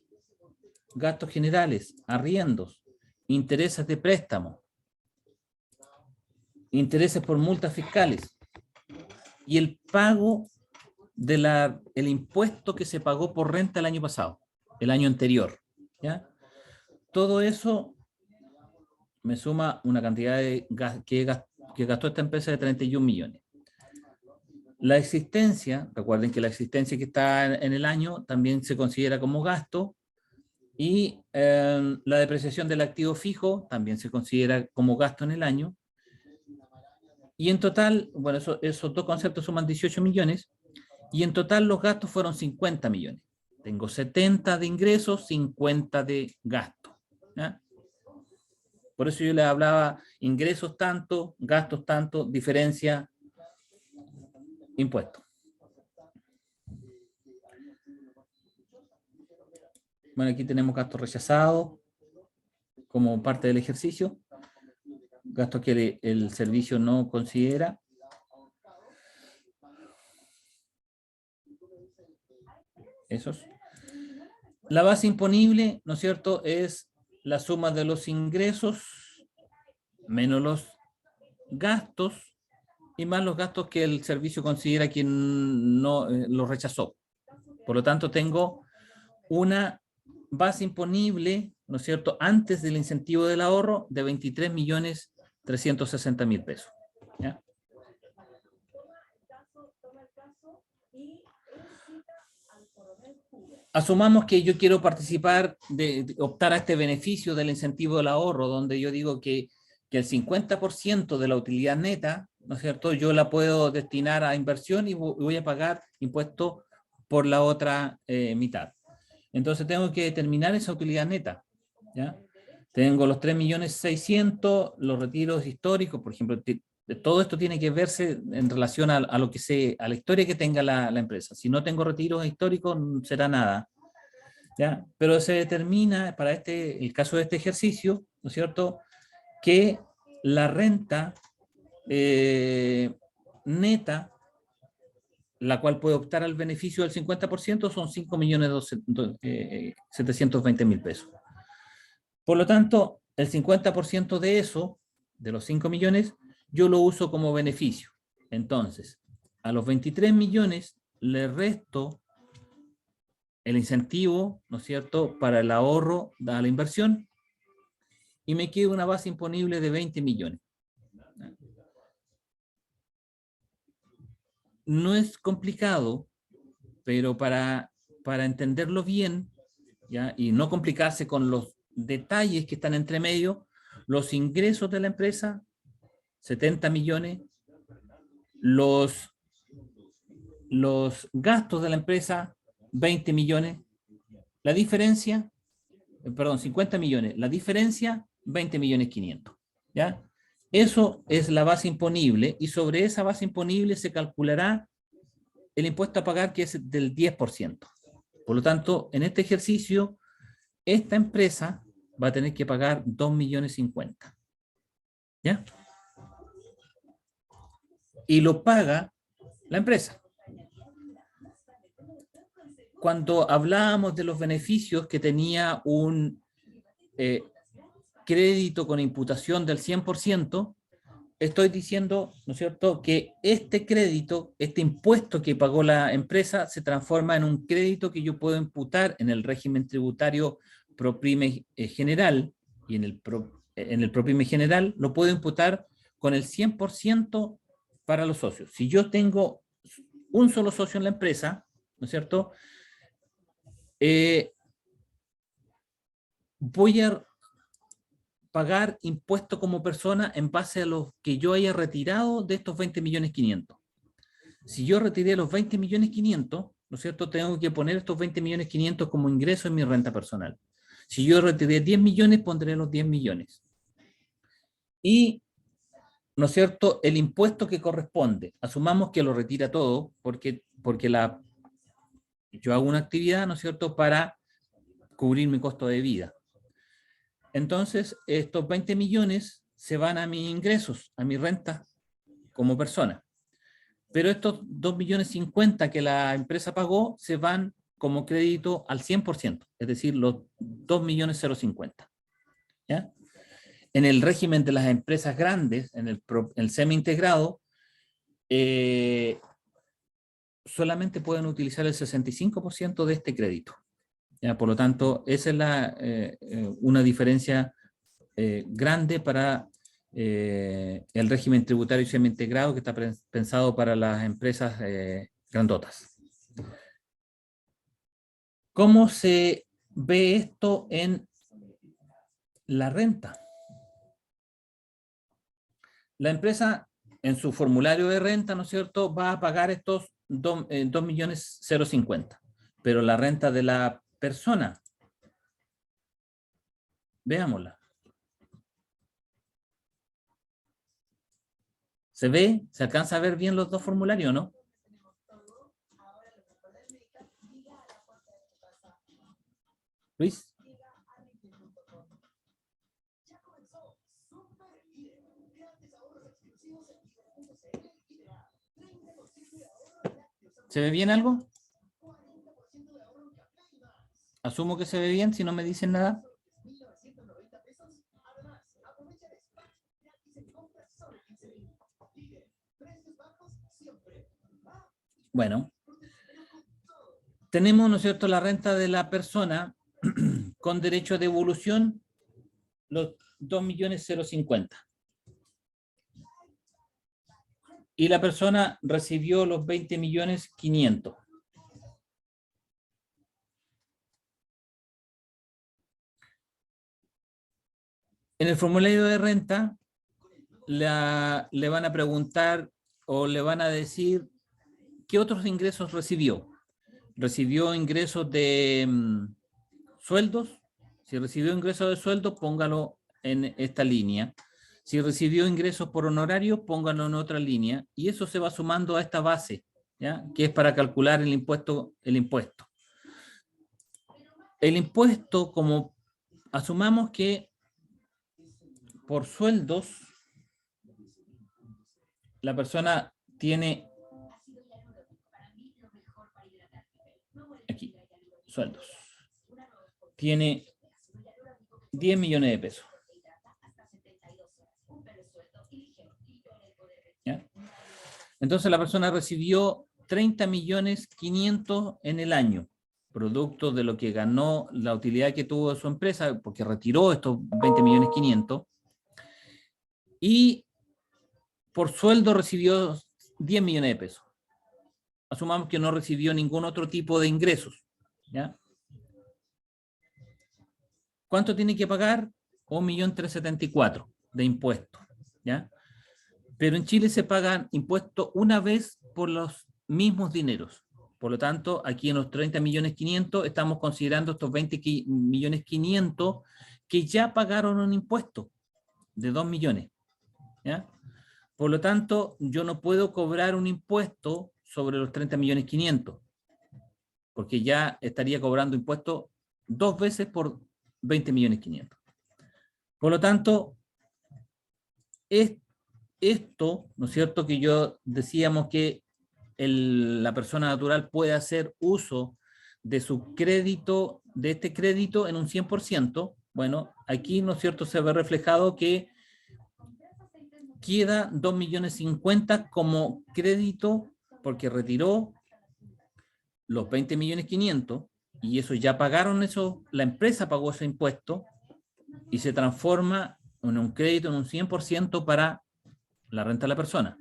gastos generales, arriendos, intereses de préstamo, intereses por multas fiscales y el pago el impuesto que se pagó por renta el año pasado, el año anterior. ¿Ya? Todo eso me suma una cantidad que gastó esta empresa de 31 millones. La existencia, recuerden que la existencia que está en el año también se considera como gasto, y la depreciación del activo fijo también se considera como gasto en el año. Y en total, bueno, esos dos conceptos suman 18 millones, y en total los gastos fueron 50 millones. Tengo 70 de ingresos, 50 de gasto. ¿Ya? Por eso yo les hablaba ingresos tanto, gastos tanto, diferencia, impuestos. Bueno, aquí tenemos gastos rechazados como parte del ejercicio, gastos que el servicio no considera. Esos. La base imponible, ¿no es cierto?, es la suma de los ingresos menos los gastos y más los gastos que el servicio considera que no los rechazó. Por lo tanto, tengo una base imponible, ¿no es cierto?, antes del incentivo del ahorro de 23.360.000 pesos. ¿Ya? Asumamos que yo quiero participar, optar a este beneficio del incentivo del ahorro, donde yo digo que el 50% de la utilidad neta, ¿no es cierto?, yo la puedo destinar a inversión y voy a pagar impuestos por la otra mitad. Entonces tengo que determinar esa utilidad neta. ¿Ya? Tengo los 3.600.000, los retiros históricos, por ejemplo, todo esto tiene que verse en relación a lo que a la historia que tenga la empresa. Si no tengo retiros históricos, no será nada. ¿Ya? Pero se determina para el caso de este ejercicio, ¿no es cierto?, que la renta neta, la cual puede optar al beneficio del 50%, son 5.720.000 pesos. Por lo tanto, el 50% de eso, de los 5 millones, yo lo uso como beneficio. Entonces, a los 23 millones le resto el incentivo, ¿no es cierto?, para el ahorro a la inversión, y me queda una base imponible de 20 millones. No es complicado, pero para entenderlo bien, ¿ya?, y no complicarse con los detalles que están entre medio, los ingresos de la empresa, 70 millones, los gastos de la empresa, 20 millones, la diferencia, perdón, 50 millones, la diferencia, 20.500.000, ¿ya? Eso es la base imponible y sobre esa base imponible se calculará el impuesto a pagar, que es del 10%. Por lo tanto, en este ejercicio, esta empresa va a tener que pagar 2.050.000. ¿Ya? Y lo paga la empresa. Cuando hablábamos de los beneficios que tenía un crédito con imputación del 100%, estoy diciendo, ¿no es cierto?, que este crédito, este impuesto que pagó la empresa, se transforma en un crédito que yo puedo imputar en el régimen tributario ProPyme general, y en el ProPyme general lo puedo imputar con el 100% para los socios. Si yo tengo un solo socio en la empresa, ¿no es cierto?, voy a pagar impuesto como persona en base a lo que yo haya retirado de estos 20.500.000. Si yo retiré los 20.500.000, ¿no es cierto?, tengo que poner estos 20.500.000 como ingreso en mi renta personal. Si yo retiré 10 millones, pondré los 10 millones. Y, ¿no es cierto?, el impuesto que corresponde, asumamos que lo retira todo, porque yo hago una actividad, ¿no es cierto?, para cubrir mi costo de vida. Entonces, estos 20 millones se van a mis ingresos, a mi renta como persona. Pero estos 2.050.000 que la empresa pagó se van como crédito al 100%, es decir, los 2.050.000. ¿Ya? En el régimen de las empresas grandes, en el semi-integrado, solamente pueden utilizar el 65% de este crédito. ¿Ya? Por lo tanto, esa es una diferencia grande para el régimen tributario semi-integrado, que está pensado para las empresas grandotas. ¿Cómo se ve esto en la renta? La empresa, en su formulario de renta, ¿no es cierto?, va a pagar estos 2.050.000, pero la renta de la persona, veámosla. ¿Se ve? ¿Se alcanza a ver bien los dos formularios, no? Luis. ¿Se ve bien algo? Asumo que se ve bien, si no me dicen nada. Bueno, tenemos, ¿no es cierto?, la renta de la persona con derecho a devolución, los 2.050.000. Y la persona recibió los 20.500.000. En el formulario de renta le van a preguntar o le van a decir qué otros ingresos recibió. ¿Recibió ingresos de sueldos? Si recibió ingresos de sueldos, póngalo en esta línea. Si recibió ingresos por honorario, póngalo en otra línea. Y eso se va sumando a esta base, ¿ya?, que es para calcular el impuesto. El impuesto, como asumamos que por sueldos la persona tiene aquí, sueldos, tiene 10 millones de pesos. ¿Ya? Entonces la persona recibió 30.500.000 en el año, producto de lo que ganó, la utilidad que tuvo de su empresa, porque retiró estos 20.500.000, y por sueldo recibió 10 millones de pesos. Asumamos que no recibió ningún otro tipo de ingresos, ¿ya? ¿Cuánto tiene que pagar? 1.374.000 de impuestos, ¿ya? Pero en Chile se pagan impuestos una vez por los mismos dineros. Por lo tanto, aquí en los 30.500.000 estamos considerando estos 20.500.000 que ya pagaron un impuesto de 2 millones. ¿ya? Por lo tanto, yo no puedo cobrar un impuesto sobre los 30.500.000, porque ya estaría cobrando impuestos 2 veces por 20.500.000. Por lo tanto, esto, ¿no es cierto?, que yo decíamos que la persona natural puede hacer uso de su crédito, de este crédito en un 100%, bueno, aquí, ¿no es cierto?, se ve reflejado que queda 2.050.000 como crédito porque retiró los 20.500.000 y eso ya pagaron eso, la empresa pagó ese impuesto y se transforma en un crédito en un 100% para la renta de la persona.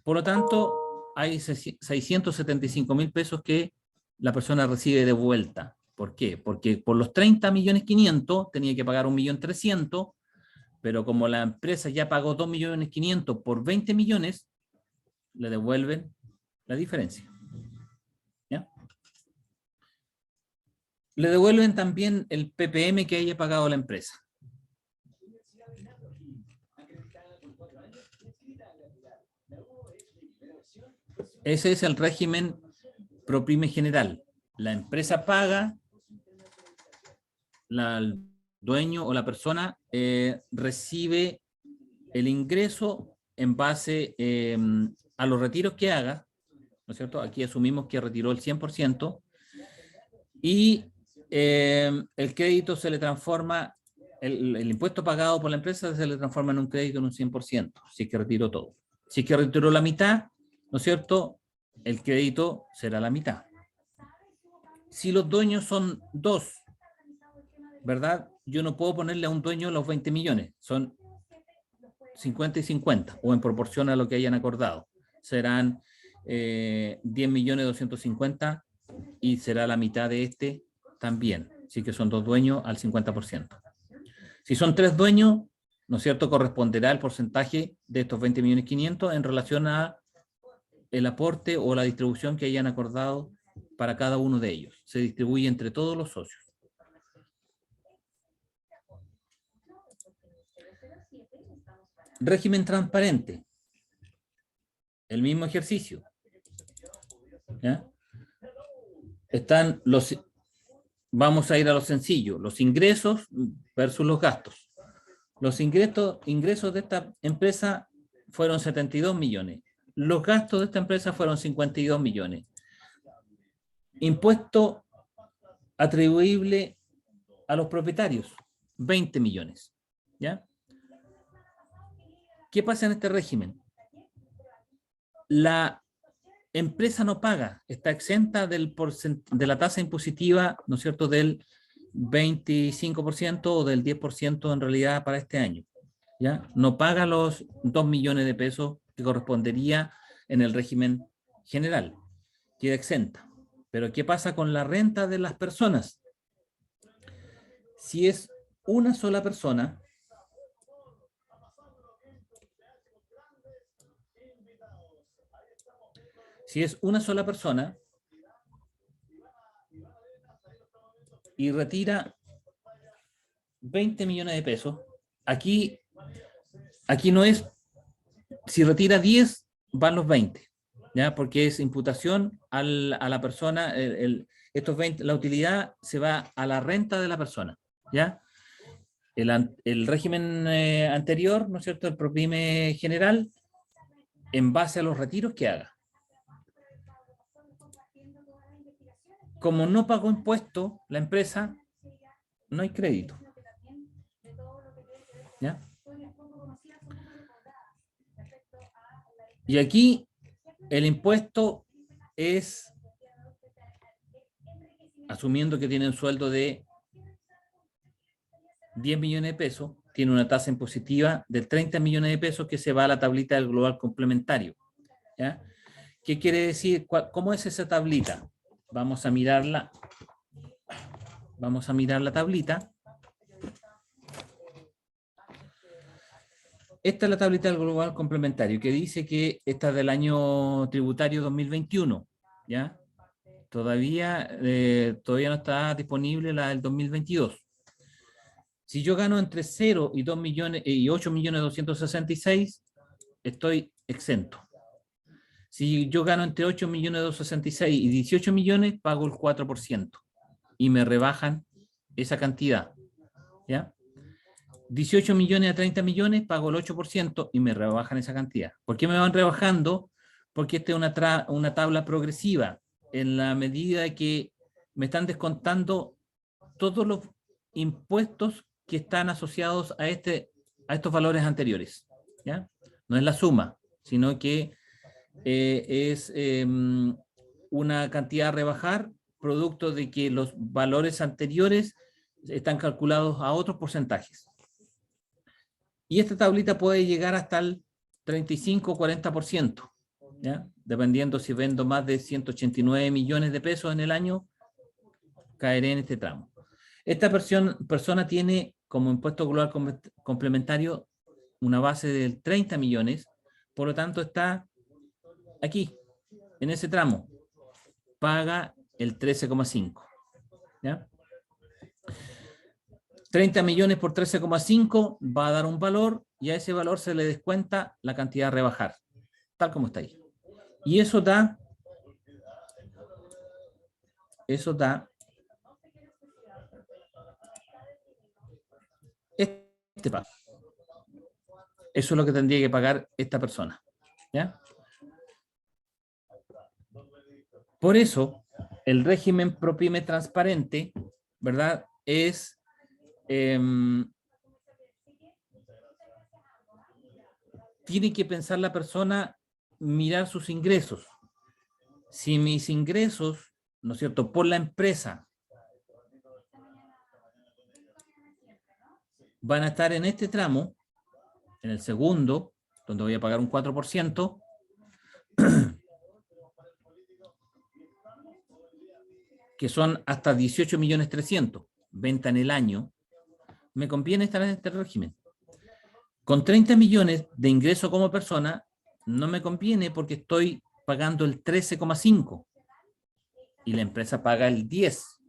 Por lo tanto, hay 675.000 pesos que la persona recibe de vuelta. ¿Por qué? Porque por los 30.500.000 tenía que pagar 1.300.000, pero como la empresa ya pagó 2.500.000 por 20 millones, le devuelven la diferencia. ¿Ya? Le devuelven también el PPM que haya pagado la empresa. Ese es el régimen ProPyme general. La empresa paga, el dueño o la persona recibe el ingreso en base a los retiros que haga, ¿no es cierto? Aquí asumimos que retiró el 100% y el crédito se le transforma, el impuesto pagado por la empresa se le transforma en un crédito en un 100%, si es que retiró todo. Si es que retiró la mitad, ¿no es cierto?, el crédito será la mitad. Si los dueños son 2, ¿verdad? Yo no puedo ponerle a un dueño los 20 millones, son 50 y 50, o en proporción a lo que hayan acordado. Serán 10.250.000 y será la mitad de este también. Así que son 2 dueños al 50%. Si son 3 dueños, ¿no es cierto?, corresponderá el porcentaje de estos 20.500.000 en relación a el aporte o la distribución que hayan acordado para cada uno de ellos. Se distribuye entre todos los socios. Régimen transparente. El mismo ejercicio. ¿Ya? Están vamos a ir a lo sencillo, los ingresos versus los gastos. Los ingresos de esta empresa fueron 72 millones. Los gastos de esta empresa fueron 52 millones. Impuesto atribuible a los propietarios, 20 millones. ¿Ya? ¿Qué pasa en este régimen? La empresa no paga, está exenta de la tasa impositiva, ¿no es cierto?, del 25% o del 10% en realidad para este año. ¿Ya? No paga los 2 millones de pesos que correspondería en el régimen general. Queda exenta. Pero ¿qué pasa con la renta de las personas? Si es una sola persona, y retira 20 millones de pesos, aquí no es, si retira 10, van los 20, ¿ya? Porque es imputación a la persona, estos 20, la utilidad se va a la renta de la persona, ¿ya? El régimen anterior, ¿no es cierto?, el ProPyme general, en base a los retiros que haga. Como no pagó impuesto la empresa, no hay crédito. ¿Ya? Y aquí el impuesto es, asumiendo que tiene un sueldo de 10 millones de pesos, tiene una tasa impositiva de 30 millones de pesos que se va a la tablita del global complementario. ¿Ya? ¿Qué quiere decir? ¿Cómo es esa tablita? Vamos a mirarla. Vamos a mirar la tablita. Esta es la tablita del global complementario, que dice que esta es del año tributario 2021, ¿ya? Todavía no está disponible la del 2022. Si yo gano entre 0 y 2 millones y 8.266.000, estoy exento. Si yo gano entre 8.266.000 y 18 millones, pago el 4% y me rebajan esa cantidad, ¿ya? 18 millones a 30 millones, pago el 8% y me rebajan esa cantidad. ¿Por qué me van rebajando? Porque esta es una tabla progresiva. En la medida que me están descontando todos los impuestos que están asociados a estos valores anteriores, ¿ya? No es la suma, sino que es una cantidad a rebajar producto de que los valores anteriores están calculados a otros porcentajes. Y esta tablita puede llegar hasta el 35 o 40%, ¿ya? Dependiendo si vendo más de 189 millones de pesos en el año, caeré en este tramo. Esta persona tiene como impuesto global complementario una base del 30 millones, por lo tanto está aquí, en ese tramo, paga el 13,5. ¿Ya? 30 millones por 13,5 va a dar un valor y a ese valor se le descuenta la cantidad a rebajar, tal como está ahí. Y eso da este pago. Eso es lo que tendría que pagar esta persona, ¿ya? Por eso, el régimen ProPyme transparente, ¿verdad? Es tiene que pensar la persona, mirar sus ingresos. Si mis ingresos, ¿no es cierto?, por la empresa van a estar en este tramo, en el segundo, donde voy a pagar un 4%, que son hasta 18.300.000, venta en el año, me conviene estar en este régimen. Con 30 millones de ingreso como persona, no me conviene porque estoy pagando el 13,5 y la empresa paga el 10.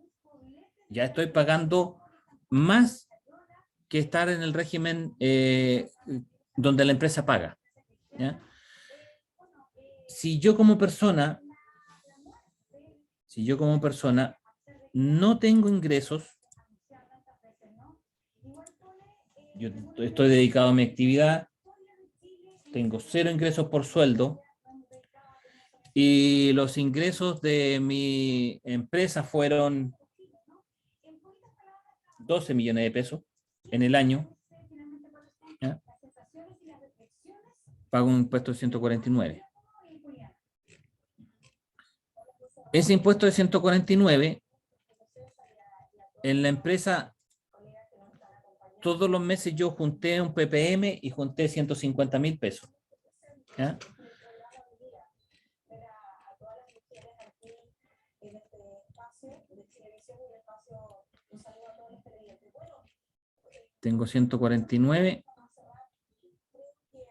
Ya estoy pagando más que estar en el régimen donde la empresa paga, ¿ya? Si yo como persona no tengo ingresos, yo estoy dedicado a mi actividad, tengo 0 ingresos por sueldo y los ingresos de mi empresa fueron 12 millones de pesos en el año, ¿ya? Pago un impuesto de 149. Ese impuesto de 149, en la empresa, todos los meses yo junté un PPM y junté 150.000 pesos. ¿Ya? Tengo 149.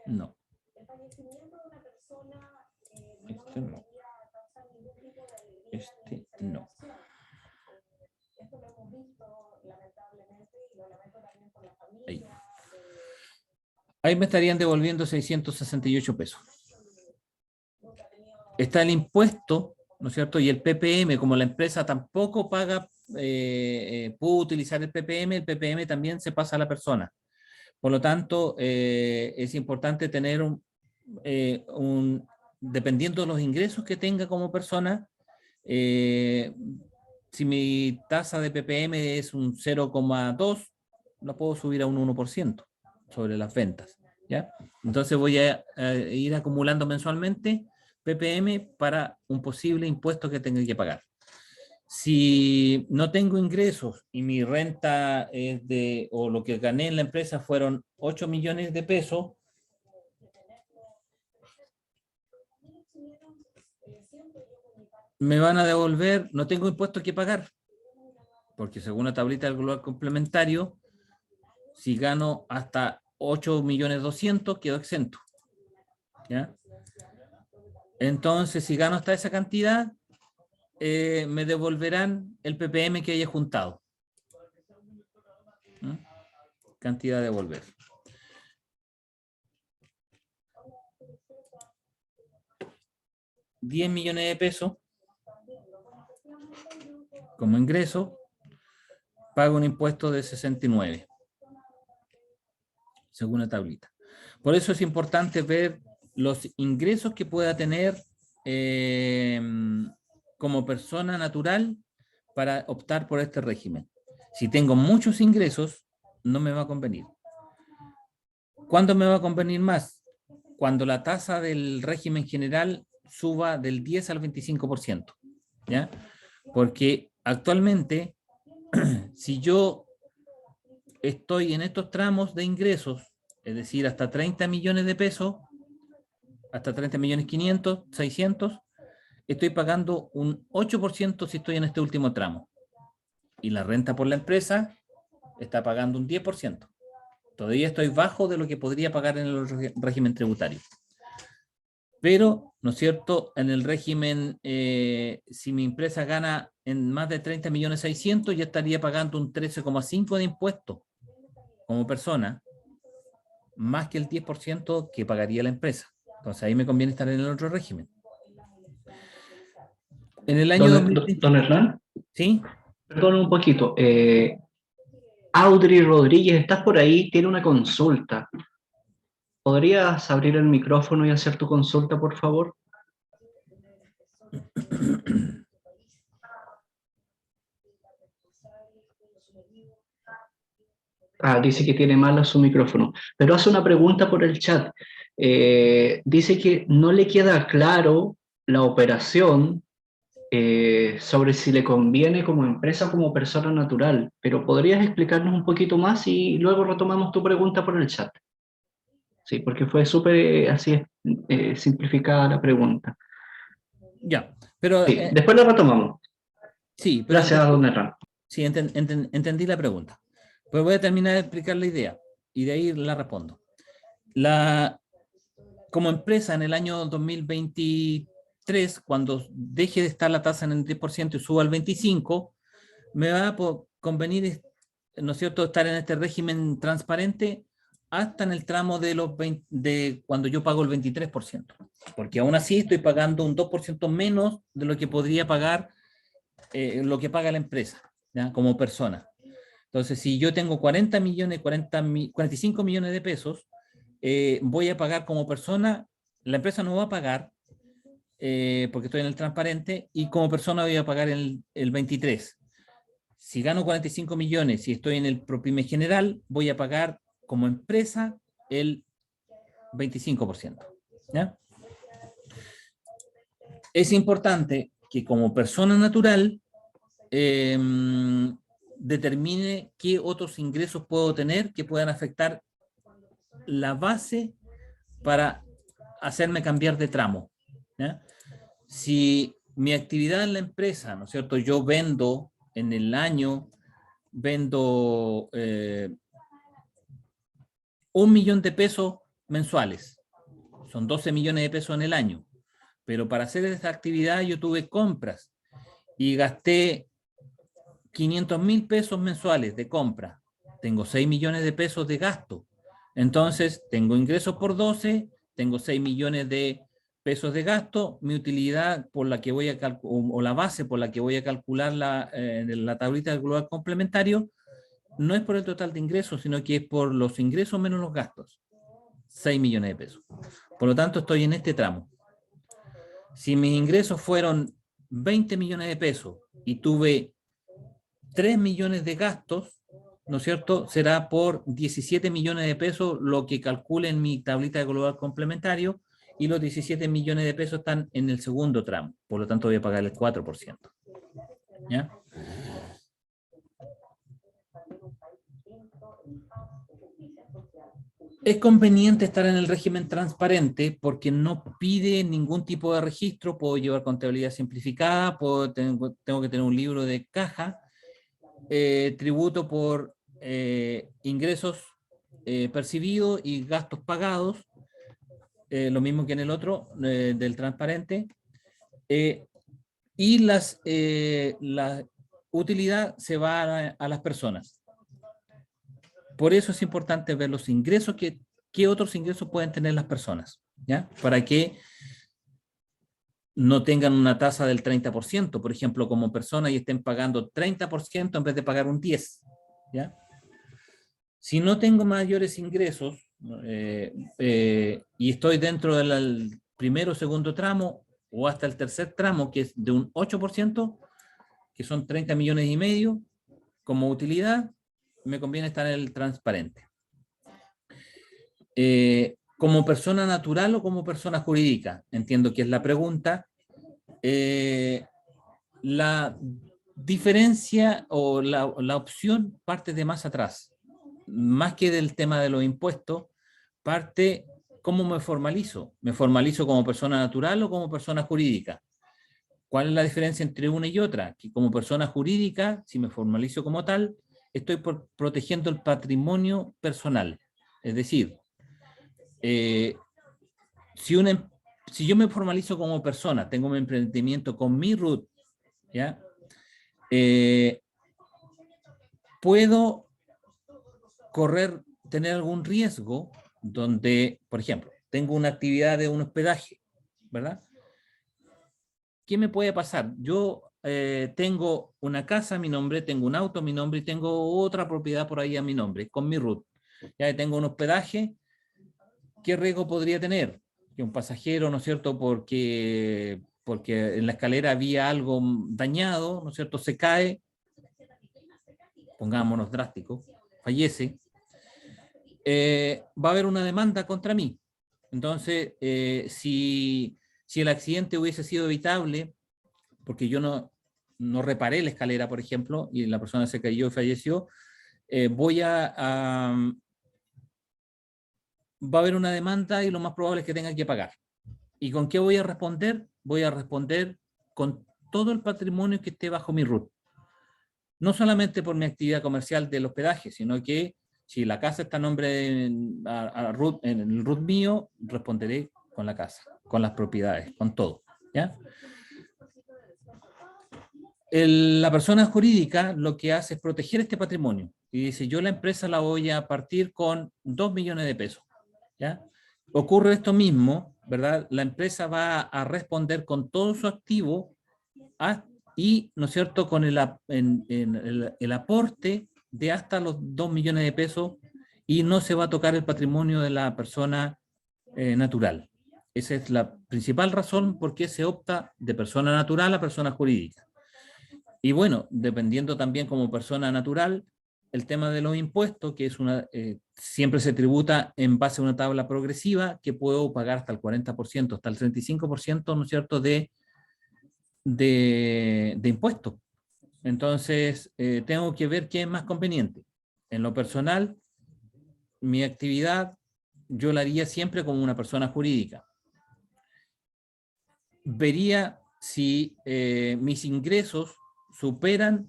No. Este no. Este no. Ahí. Ahí me estarían devolviendo 668 pesos. Está el impuesto, ¿no es cierto? Y el PPM, como la empresa tampoco paga, puede utilizar el PPM también se pasa a la persona. Por lo tanto, es importante tener dependiendo de los ingresos que tenga como persona, si mi tasa de PPM es un 0,2, la puedo subir a un 1% sobre las ventas, ¿ya? Entonces voy a ir acumulando mensualmente PPM para un posible impuesto que tenga que pagar. Si no tengo ingresos y mi renta es o lo que gané en la empresa fueron 8 millones de pesos, me van a devolver, no tengo impuestos que pagar, porque según la tablita del global complementario, si gano hasta 8.200.000, quedo exento, ¿ya? Entonces, si gano hasta esa cantidad, me devolverán el PPM que haya juntado. ¿Mm? Cantidad a devolver. 10 millones de pesos como ingreso, pago un impuesto de 69, según la tablita. Por eso es importante ver los ingresos que pueda tener como persona natural para optar por este régimen. Si tengo muchos ingresos, no me va a convenir. ¿Cuándo me va a convenir más? Cuando la tasa del régimen general suba del 10 al 25%, ¿ya? Porque actualmente, si yo estoy en estos tramos de ingresos, es decir, hasta 30 millones de pesos, hasta 30 millones 500, 600, estoy pagando un 8% si estoy en este último tramo. Y la renta por la empresa está pagando un 10%. Todavía estoy bajo de lo que podría pagar en el régimen tributario. Pero, ¿no es cierto?, en el régimen, si mi empresa gana en más de 30 millones 600, ya estaría pagando un 13,5% de impuestos como persona, más que el 10% que pagaría la empresa. Entonces ahí me conviene estar en el otro régimen. En el año 2020, Don Hernán, ¿sí? perdón un poquito. Audrey Rodríguez, ¿estás por ahí? Tiene una consulta. ¿Podrías abrir el micrófono y hacer tu consulta, por favor? Dice que tiene mal su micrófono, pero hace una pregunta por el chat. Dice que no le queda claro la operación sobre si le conviene como empresa o como persona natural, pero ¿podrías explicarnos un poquito más y luego retomamos tu pregunta por el chat? Sí, porque fue súper así simplificada la pregunta. Ya, pero Sí, después la retomamos. sí, pero Gracias, don Hernán. sí, entendí la pregunta. Pues voy a terminar de explicar la idea y de ahí la respondo. Como empresa en el año 2023, cuando deje de estar la tasa en el 10% y suba al 25%, me va a convenir, ¿no es cierto?, estar en este régimen transparente hasta en el tramo de cuando yo pago el 23%. Porque aún así estoy pagando un 2% menos de lo que podría pagar, lo que paga la empresa, ¿ya?, como persona. Entonces, si yo tengo 40 millones, 45 millones de pesos, voy a pagar como persona, la empresa no va a pagar porque estoy en el transparente, y como persona voy a pagar el 23%. Si gano 45 millones y estoy en el ProPyme general, voy a pagar como empresa el 25%. ¿Ya? Es importante que como persona natural determine qué otros ingresos puedo tener que puedan afectar la base para hacerme cambiar de tramo, ¿ya? Si mi actividad en la empresa, ¿no es cierto?, yo vendo en el año, vendo 1.000.000 de pesos mensuales, son 12 millones de pesos en el año, pero para hacer esta actividad yo tuve compras y gasté 500.000 pesos mensuales de compra, tengo 6 millones de pesos de gasto. Entonces, tengo ingresos por 12, tengo 6 millones de pesos de gasto, mi utilidad por la que voy a o la base por la que voy a calcular la tablita del global complementario, no es por el total de ingresos, sino que es por los ingresos menos los gastos. 6 millones de pesos. Por lo tanto, estoy en este tramo. Si mis ingresos fueron 20 millones de pesos y tuve 3 millones de gastos, ¿no es cierto?, será por 17 millones de pesos lo que calcule en mi tablita de global complementario, y los 17 millones de pesos están en el segundo tramo, por lo tanto voy a pagar el 4%. ¿Ya? Es conveniente estar en el régimen transparente porque no pide ningún tipo de registro, puedo llevar contabilidad simplificada, tengo que tener un libro de caja, tributo por ingresos percibidos y gastos pagados, lo mismo que en el otro del transparente, y la utilidad se va a las personas. Por eso es importante ver los ingresos, qué otros ingresos pueden tener las personas. ¿ya? Para que no tengan una tasa del 30%, por ejemplo, como persona, y estén pagando 30% en vez de pagar un 10%, ¿ya? Si no tengo mayores ingresos y estoy dentro del primero o segundo tramo o hasta el tercer tramo, que es de un 8%, que son 30 millones y medio, como utilidad, me conviene estar en el transparente. Como persona natural o como persona jurídica, entiendo que es la pregunta. La diferencia o la opción parte de más atrás, más que del tema de los impuestos, parte cómo me formalizo. ¿Me formalizo como persona natural o como persona jurídica? ¿Cuál es la diferencia entre una y otra? Que como persona jurídica, si me formalizo como tal, estoy protegiendo el patrimonio personal. Es decir, eh, si, si yo me formalizo como persona, tengo mi emprendimiento con mi RUT, ¿ya? Puedo tener algún riesgo donde, por ejemplo, tengo una actividad de un hospedaje, ¿verdad? ¿Qué me puede pasar? Yo tengo una casa a mi nombre, tengo un auto a mi nombre y tengo otra propiedad por ahí a mi nombre, con mi RUT. Ya tengo un hospedaje, ¿qué riesgo podría tener? Que un pasajero, ¿no es cierto? Porque en la escalera había algo dañado, ¿no es cierto? Se cae, pongámonos drástico, fallece, va a haber una demanda contra mí. Entonces, si el accidente hubiese sido evitable, porque yo no reparé la escalera, por ejemplo, y la persona se cayó y falleció, va a haber una demanda y lo más probable es que tenga que pagar. ¿Y con qué voy a responder? Voy a responder con todo el patrimonio que esté bajo mi RUT. No solamente por mi actividad comercial del hospedaje, sino que si la casa está a nombre en el RUT mío, responderé con la casa, con las propiedades, con todo, ¿ya? La persona jurídica lo que hace es proteger este patrimonio y dice, yo la empresa la voy a partir con 2 millones de pesos, ¿ya? Ocurre esto mismo, ¿verdad? La empresa va a responder con todo su activo y, ¿no es cierto?, con el aporte de hasta los 2 millones de pesos y no se va a tocar el patrimonio de la persona natural. Esa es la principal razón por qué se opta de persona natural a persona jurídica. Y bueno, dependiendo también como persona natural, el tema de los impuestos, que es siempre se tributa en base a una tabla progresiva que puedo pagar hasta el 40%, hasta el 35%, ¿no es cierto?, de impuestos. Entonces, tengo que ver qué es más conveniente. En lo personal, mi actividad yo la haría siempre como una persona jurídica. Vería si mis ingresos superan,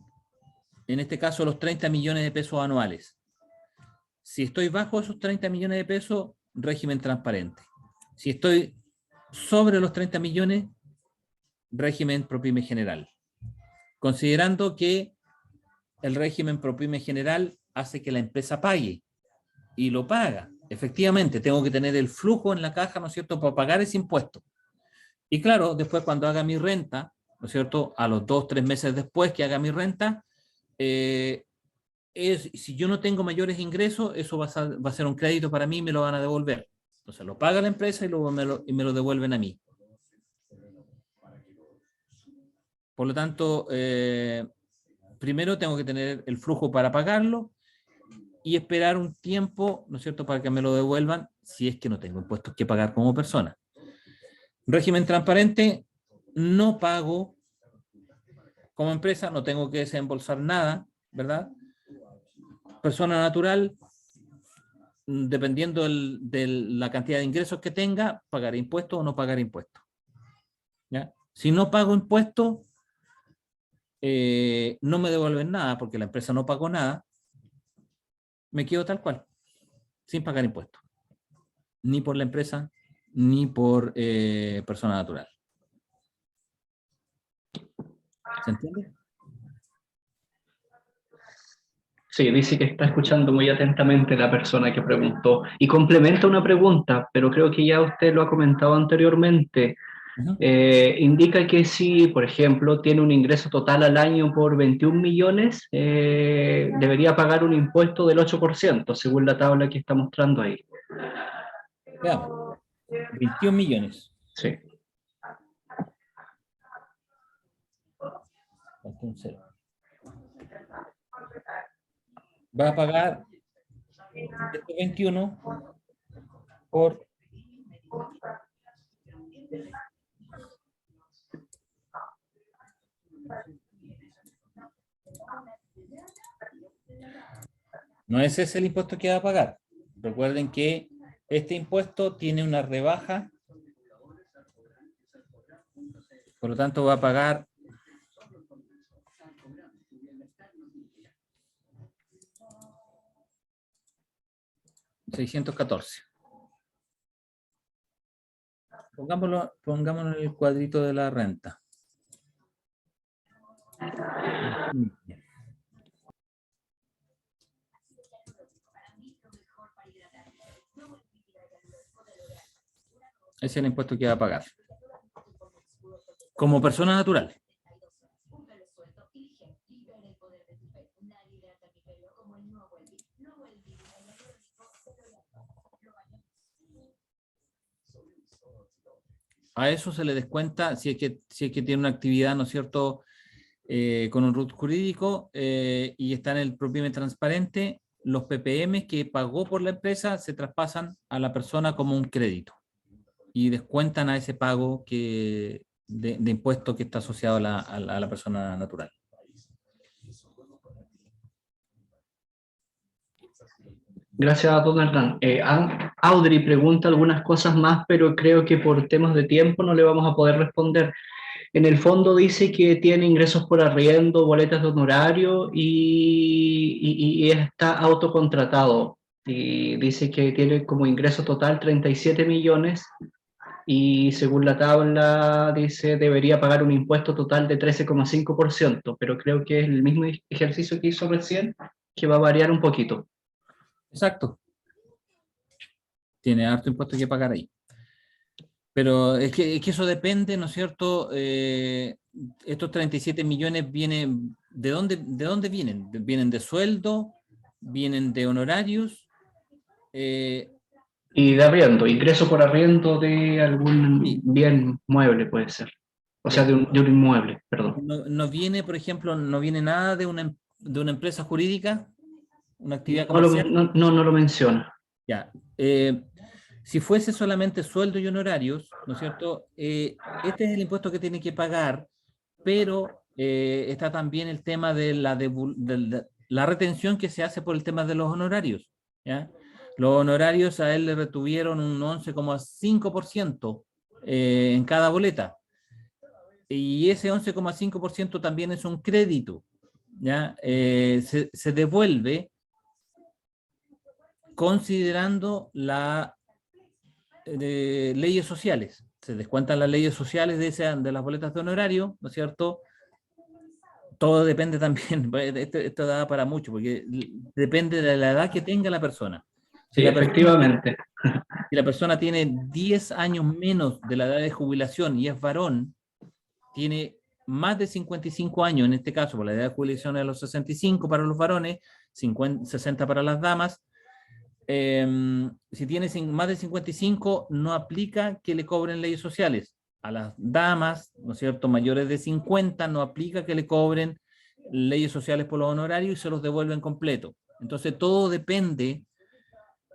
en este caso, los 30 millones de pesos anuales. Si estoy bajo esos 30 millones de pesos, régimen transparente. Si estoy sobre los 30 millones, régimen ProPyme general. Considerando que el régimen ProPyme general hace que la empresa pague y lo paga. Efectivamente, tengo que tener el flujo en la caja, ¿no es cierto?, para pagar ese impuesto. Y claro, después cuando haga mi renta, ¿no es cierto?, a los 2 o 3 meses después que haga mi renta, si yo no tengo mayores ingresos, eso va a ser un crédito para mí y me lo van a devolver. Entonces lo paga la empresa y luego me lo devuelven a mí. Por lo tanto, primero tengo que tener el flujo para pagarlo y esperar un tiempo, ¿no es cierto?, para que me lo devuelvan si es que no tengo impuestos que pagar como persona. Régimen transparente, no pago como empresa, no tengo que desembolsar nada, ¿verdad? Persona natural, dependiendo de la cantidad de ingresos que tenga, pagaré impuestos o no pagaré impuestos. ¿Ya? Si no pago impuestos, no me devuelven nada porque la empresa no pagó nada, me quedo tal cual, sin pagar impuestos. Ni por la empresa, ni por persona natural. ¿Se entiende? Sí, dice que está escuchando muy atentamente la persona que preguntó y complementa una pregunta, pero creo que ya usted lo ha comentado anteriormente. Ujú. Indica que si, por ejemplo, tiene un ingreso total al año por 21 millones, debería pagar un impuesto del 8%, según la tabla que está mostrando ahí. Veamos, 21 millones. Sí. Falta un cero. Va a pagar 121 por... No es ese el impuesto que va a pagar. Recuerden que este impuesto tiene una rebaja, por lo tanto va a pagar 614. Pongámoslo en el cuadrito de la renta. Ese es el impuesto que va a pagar. Como persona natural. A eso se le descuenta si es que tiene una actividad, ¿no es cierto?, con un RUT jurídico y está en el ProPyme transparente, los PPM que pagó por la empresa se traspasan a la persona como un crédito y descuentan a ese pago de impuesto que está asociado a la persona natural. Gracias, don Hernán. Audrey pregunta algunas cosas más, pero creo que por temas de tiempo no le vamos a poder responder. En el fondo dice que tiene ingresos por arriendo, boletas de honorario y está autocontratado. Y dice que tiene como ingreso total 37 millones y según la tabla dice debería pagar un impuesto total de 13,5%, pero creo que es el mismo ejercicio que hizo recién, que va a variar un poquito. Exacto. Tiene harto impuesto que pagar ahí. Pero es que eso depende, ¿no es cierto? Estos 37 millones vienen, ¿de dónde vienen? ¿Vienen de sueldo? ¿Vienen de honorarios? Y de arriendo, ingreso por arriendo de algún Sí, bien mueble puede ser. O sea, ya. de un inmueble, perdón. No viene, por ejemplo, no viene nada de una empresa jurídica, una actividad No lo, comercial. no lo menciona. Ya. Si fuese solamente sueldo y honorarios, ¿no es cierto? Este es el impuesto que tiene que pagar, pero está también el tema de la retención que se hace por el tema de los honorarios, ¿ya? Los honorarios a él le retuvieron un 11,5% en cada boleta. Y ese 11,5% también es un crédito, ¿ya? Se devuelve considerando leyes sociales. Se descuentan las leyes sociales de las boletas de honorario, ¿no es cierto? Todo depende también, esto da para mucho, porque depende de la edad que tenga la persona. Si Sí, la persona tiene, efectivamente. si la persona tiene 10 años menos de la edad de jubilación y es varón, tiene más de 55 años, en este caso, por la edad de jubilación es a los 65 para los varones, 60 para las damas. Si tiene más de 55, no aplica que le cobren leyes sociales. A las damas, ¿no es cierto?, mayores de 50, no aplica que le cobren leyes sociales por los honorarios y se los devuelven completo. Entonces, todo depende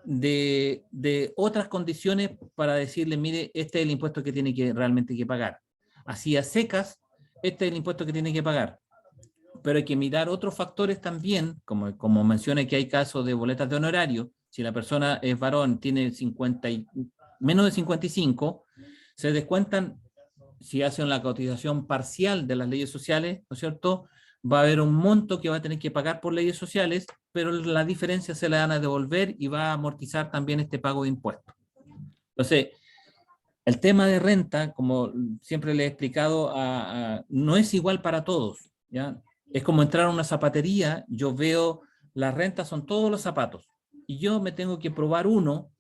de otras condiciones para decirle, mire, este es el impuesto que tiene que realmente que pagar. Así a secas, este es el impuesto que tiene que pagar. Pero hay que mirar otros factores también, como mencioné que hay casos de boletas de honorario. Si la persona es varón, tiene menos de 55, se descuentan, si hacen la cotización parcial de las leyes sociales, ¿no es cierto?, va a haber un monto que va a tener que pagar por leyes sociales, pero la diferencia se la van a devolver y va a amortizar también este pago de impuestos. Entonces, el tema de renta, como siempre le he explicado, no es igual para todos, ¿ya? Es como entrar a una zapatería, yo veo Las rentas son todos los zapatos. Y yo me tengo que probar uno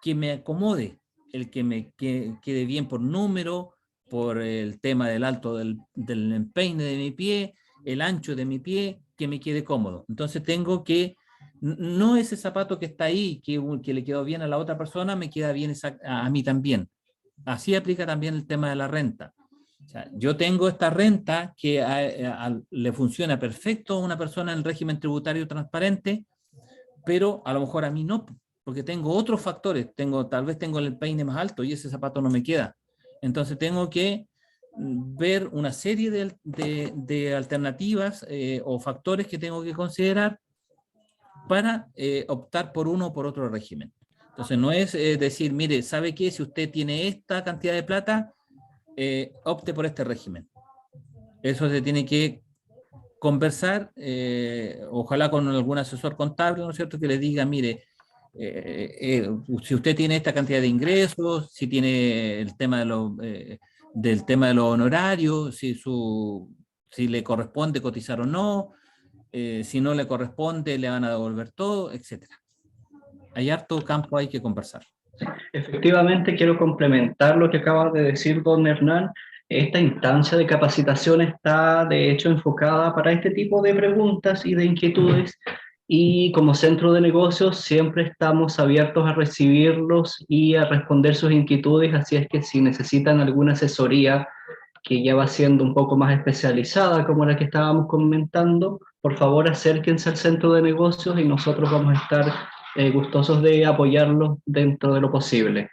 que me acomode, el que me quede bien por número, por el tema del alto del empeine de mi pie, el ancho de mi pie, que me quede cómodo. Entonces tengo que, no ese zapato que está ahí, que le quedó bien a la otra persona, me queda bien a mí también. Así aplica también el tema de la renta. O sea, yo tengo esta renta que le funciona perfecto a una persona en el régimen tributario transparente, pero a lo mejor a mí no, porque tengo otros factores, tal vez tengo el peine más alto y ese zapato no me queda. Entonces tengo que ver una serie de alternativas o factores que tengo que considerar para optar por uno o por otro régimen. Entonces no es decir, mire, ¿sabe qué? Si usted tiene esta cantidad de plata, opte por este régimen. Eso se tiene que conversar, ojalá con algún asesor contable, ¿no es cierto?, que le diga, mire, si usted tiene esta cantidad de ingresos, si tiene el tema del tema de los honorarios, si le corresponde cotizar o no, si no le corresponde, le van a devolver todo, etcétera. Hay harto campo hay que conversar. Efectivamente, quiero complementar lo que acaba de decir don Hernán. Esta instancia de capacitación está, de hecho, enfocada para este tipo de preguntas y de inquietudes, y como centro de negocios siempre estamos abiertos a recibirlos y a responder sus inquietudes, así es que si necesitan alguna asesoría que ya va siendo un poco más especializada, como la que estábamos comentando, por favor acérquense al centro de negocios y nosotros vamos a estar gustosos de apoyarlos dentro de lo posible.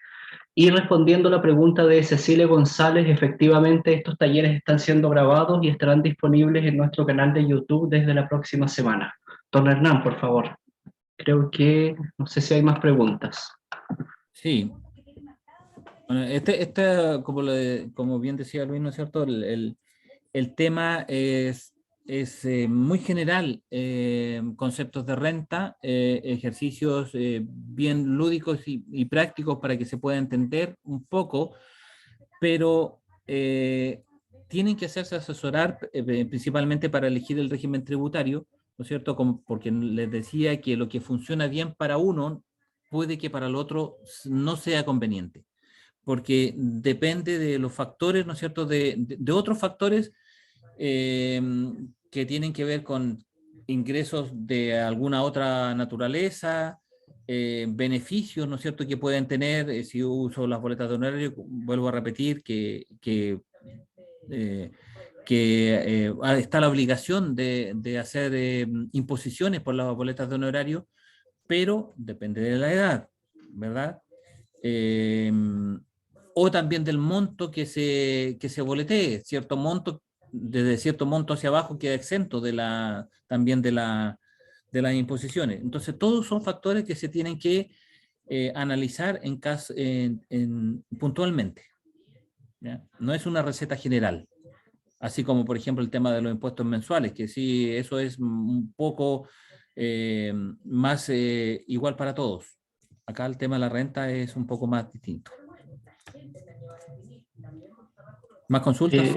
Y respondiendo a la pregunta de Cecilia González, efectivamente estos talleres están siendo grabados y estarán disponibles en nuestro canal de YouTube desde la próxima semana. Don Hernán, por favor. Creo que, no sé si hay más preguntas. Sí. Bueno, como bien decía Luis, ¿no es cierto? El tema es muy general, conceptos de renta, ejercicios bien lúdicos y prácticos para que se pueda entender un poco, pero tienen que hacerse asesorar principalmente para elegir el régimen tributario, ¿no es cierto? Porque les decía que lo que funciona bien para uno puede que para el otro no sea conveniente, porque depende de los factores, ¿no es cierto?, de otros factores eh, que tienen que ver con ingresos de alguna otra naturaleza, beneficios, ¿no es cierto?, que pueden tener si uso las boletas de honorario. Vuelvo a repetir eh, está la obligación de hacer imposiciones por las boletas de honorario, pero depende de la edad, ¿verdad? Eh, o también del monto que se boletee, cierto monto, desde cierto monto hacia abajo queda exento también de las imposiciones. Entonces, todos son factores que se tienen que analizar puntualmente, ¿ya? No es una receta general, así como, por ejemplo, el tema de los impuestos mensuales, que sí, eso es un poco más igual para todos. Acá el tema de la renta es un poco más distinto. ¿Más consultas?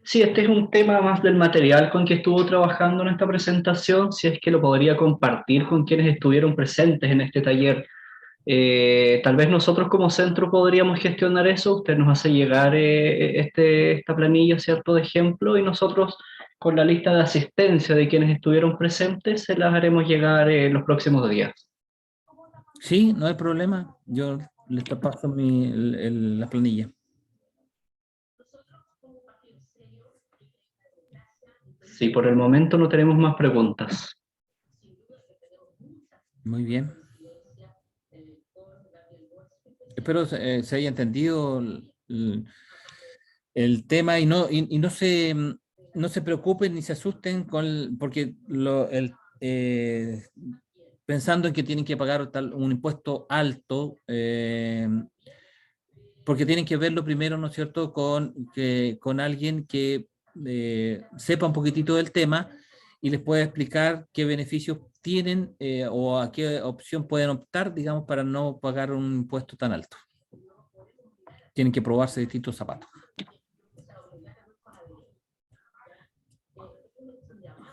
Sí, este es un tema más del material con que estuvo trabajando en esta presentación, si es que lo podría compartir con quienes estuvieron presentes en este taller. Tal vez nosotros como centro podríamos gestionar eso, usted nos hace llegar esta planilla, ¿cierto?, de ejemplo, y nosotros con la lista de asistencia de quienes estuvieron presentes se las haremos llegar en los próximos días. Sí, no hay problema. Yo les paso la planilla. Sí, por el momento no tenemos más preguntas. Muy bien. Espero se haya entendido el tema y no se preocupen ni se asusten porque pensando en que tienen que pagar un impuesto alto, porque tienen que verlo primero, ¿no es cierto?, con alguien que sepa un poquitito del tema y les pueda explicar qué beneficios tienen o a qué opción pueden optar, digamos, para no pagar un impuesto tan alto. Tienen que probarse distintos zapatos.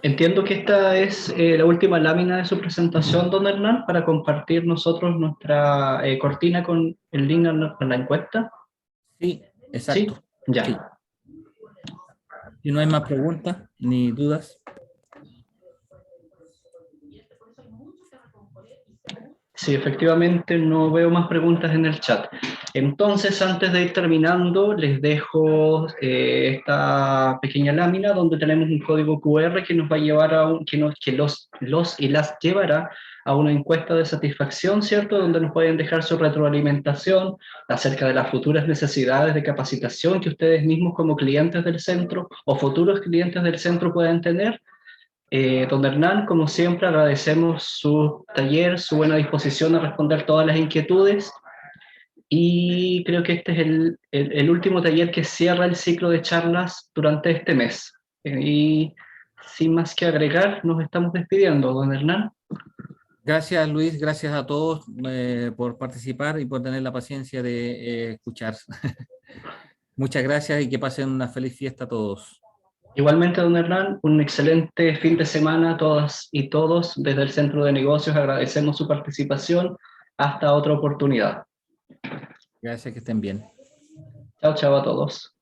Entiendo que esta es la última lámina de su presentación, don Hernán, para compartir nosotros nuestra cortina con el link a la encuesta. Sí, ¿Sí? exacto. Sí. Ya. Si no hay más preguntas ni dudas. Sí, efectivamente no veo más preguntas en el chat. Entonces, antes de ir terminando, les dejo esta pequeña lámina donde tenemos un código QR que nos va a llevar a que los y las llevará a una encuesta de satisfacción, ¿cierto? Donde nos pueden dejar su retroalimentación acerca de las futuras necesidades de capacitación que ustedes mismos como clientes del centro o futuros clientes del centro pueden tener. Don Hernán, como siempre, agradecemos su taller, su buena disposición a responder todas las inquietudes y creo que este es el último taller que cierra el ciclo de charlas durante este mes. Y sin más que agregar, nos estamos despidiendo, don Hernán. Gracias, Luis. Gracias a todos por participar y por tener la paciencia de escuchar. Muchas gracias y que pasen una feliz fiesta a todos. Igualmente, don Hernán, un excelente fin de semana a todas y todos. Desde el Centro de Negocios agradecemos su participación. Hasta otra oportunidad. Gracias, que estén bien. Chao, chao a todos.